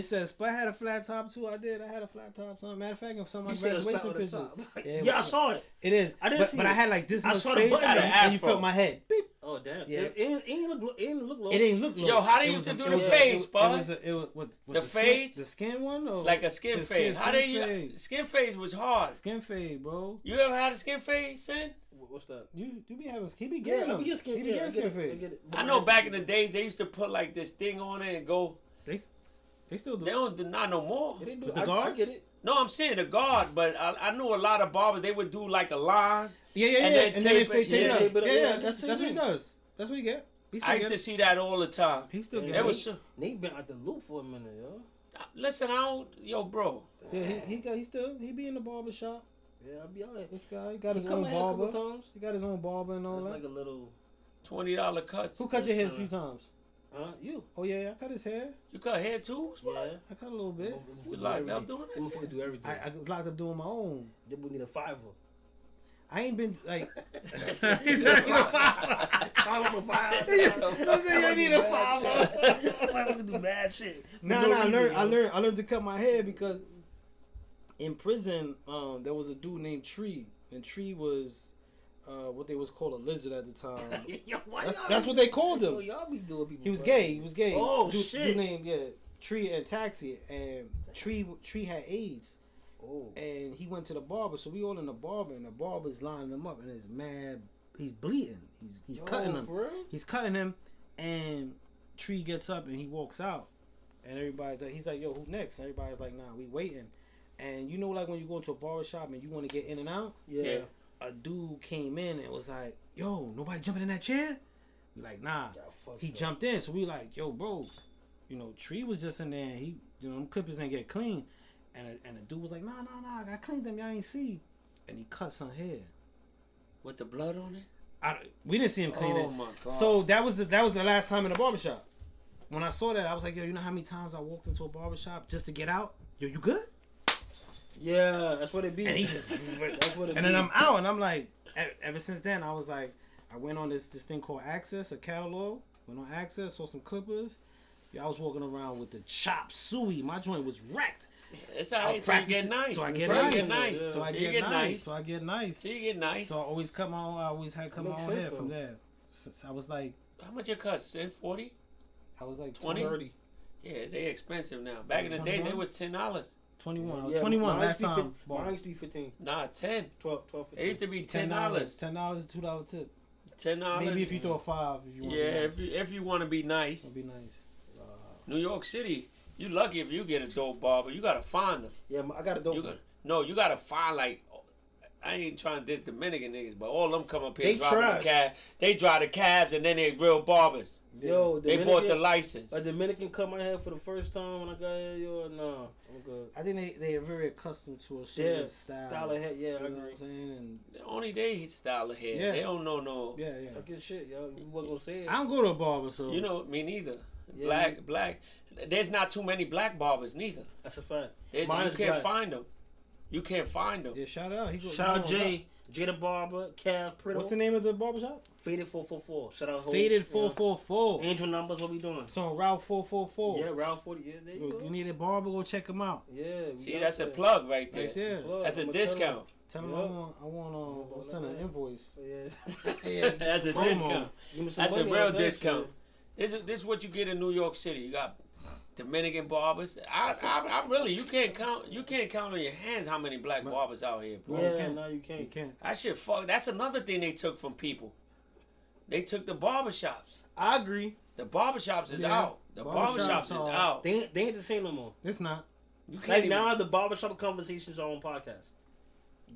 says Splat had a flat top too. I had a flat top. So matter of fact, some of my You said it's flat graduation on the pictures. top. Yeah, I saw it. It is. I didn't see but it. I had like this I much saw the space, button. and you Afro. felt my head. Beep. Oh damn! Yeah. It didn't look low. It didn't look low. Yo, how they It used was to a- do it the was- fades, it bud? was with The skin- fades? the skin one, or Like a skin the fade. How they fade. skin fade was hard. Skin fade, bro. You ever had a skin fade, Sin? What's that? You be having he be Yeah, getting I them. be getting skin. He be Yeah, getting I skin get it. I fade. get it. I know back in the days they used to put like this thing on it and go. They still do. They don't do not no more. Yeah, they do. With the I guard? get it. No, I'm saying the guard, but I knew a lot of barbers. They would do like a line. Yeah, And and then then tape they it, take yeah. it Tape up. it up, Yeah, yeah, that's same what he thing. does. That's what he get. He still I used get to it. see that all the time. He still Yeah, get That it. was so- Nate been out the loop for a minute, yo. Listen, I don't, yo, bro. Yeah, he be in the barber shop. Yeah, I'll be out here. This guy got He his come own my hair a couple barber. times. He got his own barber and all It's that. like a little. $20 cuts. Who cut your hair a few times? You. Oh yeah, I cut his hair. You cut hair too? Yeah. I cut a little bit. You locked up doing Them this? motherfuckers do everything. I was locked up doing my own. Then we need a $5. I ain't been like. $5 for $5. Don't say you need a $5. do bad shit. No, No I reason, yo. learned to cut my hair because in prison, there was a dude named Tree, and Tree was what they was called a lizard at the time. Yo, why That's y'all that's be- what they called him. Yo, y'all be doing people. He was funny. gay. He was gay. Oh, dude, shit. Dude named Tree and Taxi, and Tree had AIDS, Oh. and he went to the barber. So we all in the barber, and the barber's lining him up, and it's mad. He's bleeding. He's cutting him. For real? He's cutting him, and Tree gets up and he walks out, and everybody's like, he's like, yo, who next? And everybody's like, nah, we waiting. And you know, like when you go into a barber shop and you want to get in and out, Yeah. a dude came in and was like, yo, nobody jumping in that chair? We like, nah. He jumped in, so we like, yo, bro, you know, Tree was just in there, and he, you know, them clippers didn't get clean, and the dude was like, nah, I cleaned them, y'all ain't see, and he cut some hair. With the blood on it? We didn't see him clean it. Oh my God. So that was the last time in the barbershop. When I saw that, I was like, yo, you know how many times I walked into a barbershop just to get out? Yo, you good? Yeah, that's what it be. And he just, That's what it and be. then I'm out, and I'm like, ever since then, I was like, I went on this thing called Access, a catalog. Went on Access, saw some clippers. Yeah, I was walking around with the chop suey. My joint was wrecked. It's I was alright till you get practicing, nice. so I get Till you nice. get nice. So I Till you get nice. So I get nice. Till you get nice. So I always cut my own. I always had cut my Makes own sense, hair though. from there. So I was like, How much your cuts, Sin? 40? I was like 20? 30. Yeah, they expensive now. Back in the day, they 21? was $10. 21. I was Yeah, 21 mine last used to be time. Mine used to be 15. Nah, 10. 12, 15. It used to be $10. $10, $2 tip. $10. Maybe if you throw a 5, if you want. Yeah, to be if you want to be nice. it'd be nice. New York City, you lucky if you get a dope barber. You gotta find them. Yeah, I got a dope You one. got you gotta find like. I ain't trying to diss Dominican niggas, but all them come up here They driving trash. the cab. They drive the cabs and then they real barbers. Yo, They bought the license. A Dominican cut my hair for the first time when I got here. Yo, nah, I'm good. I think they are very accustomed to a certain Yeah, style. style of hair. Yeah, I You know agree. what I'm saying? And Only they style of hair. Yeah. They don't know no. yeah. Talk your shit, yo. You wasn't gonna say it. I don't go to a barber, so You know, me neither. Yeah. Black. There's not too many black barbers neither. That's a fact. You Mine is can't black. find them. You can't find them. yeah. Shout out. Shout out Jay, Jay the Barber, Cav, Priddle. What's the name of the barbershop? Faded 444. Shout out Ho. Faded Yeah. 444. Angel numbers, what we doing? It's on Route 444. Yeah, Route 40. Yeah, there you If go. you need a barber, go check him out. Yeah. we See, out that's a there. plug right there. Right there. Plug. That's a I'ma tell discount. Tell him Yeah. I want I'll send an invoice. Yeah. yeah. That's a Promo. discount. Give me some That's a money real on that discount. shit. This is what you get in New York City. You got Dominican barbers. I really you can't count on your hands how many black barbers out here, bro. Yeah, can't. no, you You can't. can't. That shit fuck. That's another thing they took from people. They took the barbershops. I agree. The barbershops is Yeah. out. The barbershops is are- out. They ain't the same no more. It's not. You can't Like even, now, the barbershop conversations are on podcasts.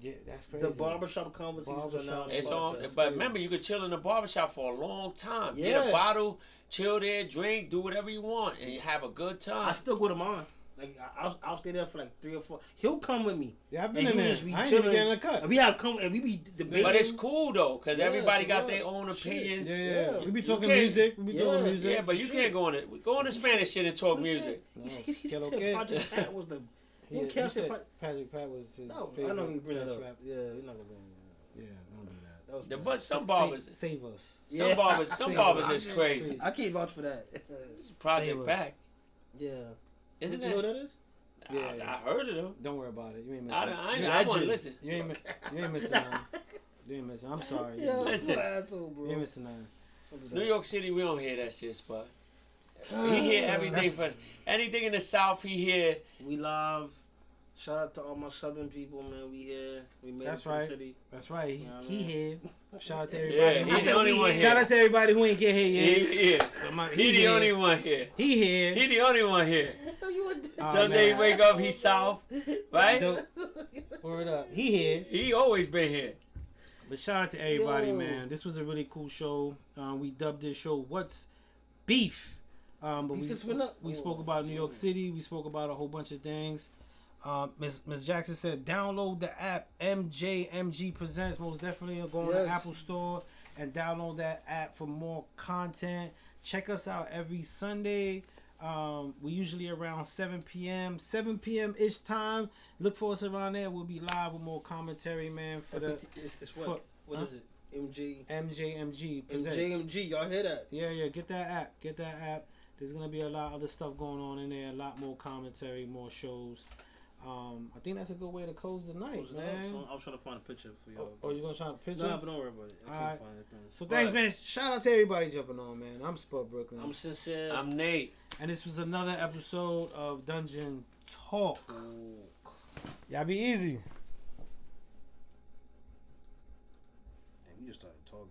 Yeah, that's crazy. The barbershop conversations are now. It's podcast. on, but remember, you could chill in the barbershop for a long time. Get Yeah. a bottle, chill there, drink, do whatever you want, and you have a good time. I still go to mine. Like I'll stay there for like 3 or 4. He'll come with me. Yeah, I've And been in he'll there. just be I ain't even chilling. getting a cut. And we have come and we be debating. But it's cool though, cause Yeah, everybody for got real. their own opinions. Yeah. We be talking can't- music. We be talking Yeah, music. Yeah, but you can't go on the Spanish shit and talk He music. said- He Get said okay. Project Pat was the. Yeah, He he kept said saying Patrick Pat was his No, favorite. I know he bring that best up. rap. Yeah, we're not gonna bring that. Yeah, don't do that. That was But some barbers, Save us. some Yeah. barbers is crazy. I can't vouch for that. Project Save us. Back, Yeah. isn't You know what that? that is? Yeah. I heard of them. Don't worry about it. You ain't missing. I want to listen. You ain't missing nothing. You ain't missing. I'm sorry. Yeah, Listen. you asshole, bro. You ain't missing nothing. New York City, we don't hear that shit, Spud. He hear everything for anything in the South. He hear. We love. Shout out to all my Southern people, man. We here. We made That's it to right. the city. That's right. He, Yeah, I he know. here. Shout out to everybody. Yeah, he's the only one here. Shout out to everybody who ain't get here yet. He here. He the here. only one here. He here. He the only one here. Oh, Someday man. you wake up, he's South, right? Dope. Word up. He here. He always been here. But shout out to everybody, Yo. man. This was a really cool show. We dubbed this show "What's Beef." But Beef is for nut- we spoke about New York City. We spoke about a whole bunch of things. Miss Jackson said, download the app MJMG Presents. Most definitely go on the Yes. Apple Store and download that app for more content. Check us out every Sunday. We usually around 7 p.m. 7 p.m. ish time. Look for us around there. We'll be live with more commentary, man. For the It's what? for- What huh? is it? MJ. MJMG Presents. MJMG. Y'all hear that? Yeah, get that app. Get that app. There's gonna be a lot of other stuff going on in there. A lot more commentary, more shows. I think that's a good way to close the night, man. I was trying to find a picture for y'all. Oh, you gonna try to picture? Nah, but don't worry about it. I can't Alright. find it. man. So thanks, But man. Shout out to everybody jumping on, man. I'm Spud Brooklyn, I'm sincere. I'm Nate. and this was another episode of Dungeon Talk. Y'all be easy. Damn, we just started talking.